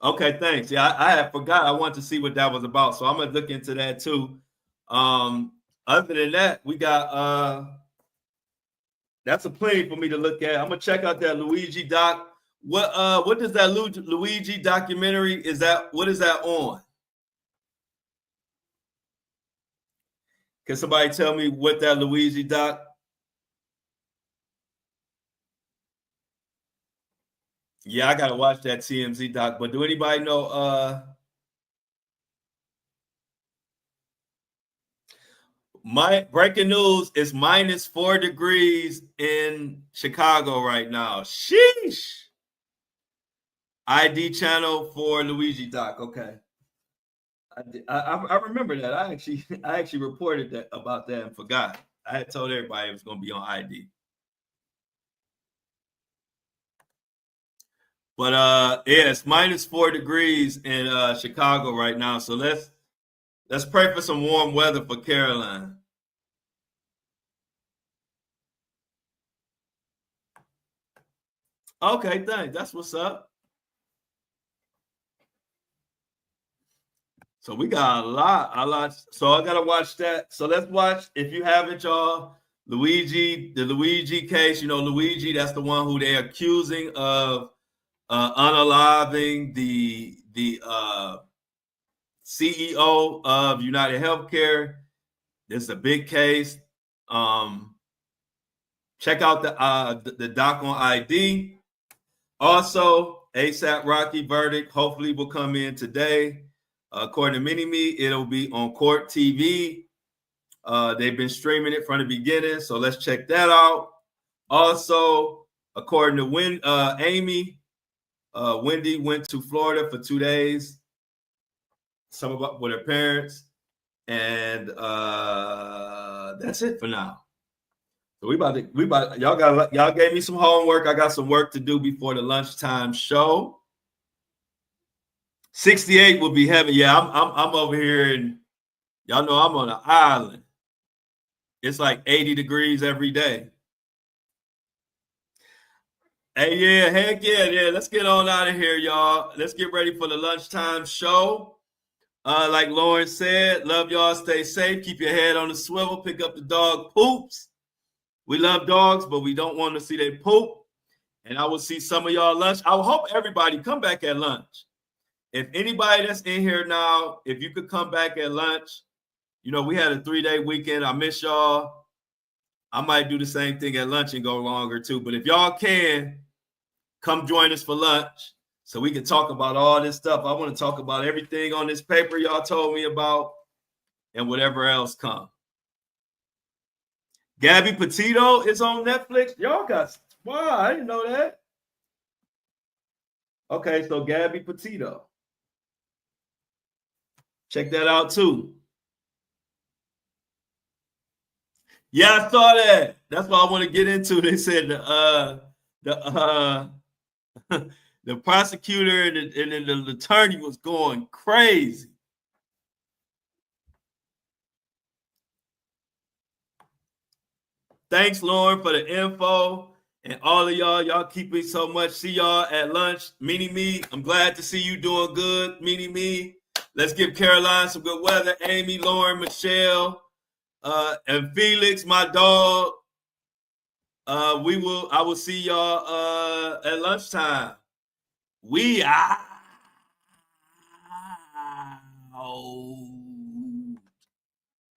Okay, thanks. Yeah, I had forgot. I wanted to see what that was about, so I'm gonna look into that too. Other than that, we got that's a plenty for me to look at. I'm gonna check out that Luigi doc. What does that Luigi documentary is that? What is that on? Can somebody tell me what that Luigi doc? Yeah, I gotta watch that TMZ doc. But do anybody know? My breaking news is -4 degrees in Chicago right now. Sheesh. ID channel for Luigi doc. Okay. I remember that. I actually reported that about that and forgot. I had told everybody it was going to be on ID. But yeah, it's -4 degrees in Chicago right now. So let's pray for some warm weather for Caroline. Okay, thanks. That's what's up. So we got a lot. So I gotta watch that. So let's watch. If you haven't, y'all, the Luigi case. You know, Luigi. That's the one who they're accusing of unaliving the CEO of United Healthcare. This is a big case. Check out the doc on ID. Also, ASAP Rocky verdict hopefully will come in today. According to Mini Me, it'll be on Court TV. They've been streaming it from the beginning, so let's check that out. Also, according to Amy, Wendy went to Florida for 2 days, some of with her parents, and that's it for now. So y'all gave me some homework. I got some work to do before the lunchtime show. 68 will be heavy. Yeah, I'm over here, and y'all know I'm on an island. It's like 80 degrees every day. Hey, yeah, heck yeah. Let's get on out of here, y'all. Let's get ready for the lunchtime show. Like Lauren said, love y'all. Stay safe. Keep your head on the swivel. Pick up the dog poops. We love dogs, but we don't want to see they poop. And I will see some of y'all lunch. I will hope everybody come back at lunch. If anybody that's in here now, if you could come back at lunch, you know, we had a 3-day weekend. I miss y'all. I might do the same thing at lunch and go longer too. But if y'all can, come join us for lunch so we can talk about all this stuff. I want to talk about everything on this paper y'all told me about and whatever else come. Gabby Petito is on Netflix. Y'all got, wow, I didn't know that. Okay, so Gabby Petito. Check that out too. Yeah, I saw that. That's what I want to get into. They said the the prosecutor and the attorney was going crazy. Thanks, Lauren, for the info. And all of y'all, y'all keep it so much. See y'all at lunch. Meanie Me, I'm glad to see you doing good. Meanie Me. Let's give Caroline some good weather. Amy, Lauren, Michelle, and Felix, my dog. I will see y'all at lunchtime. We out.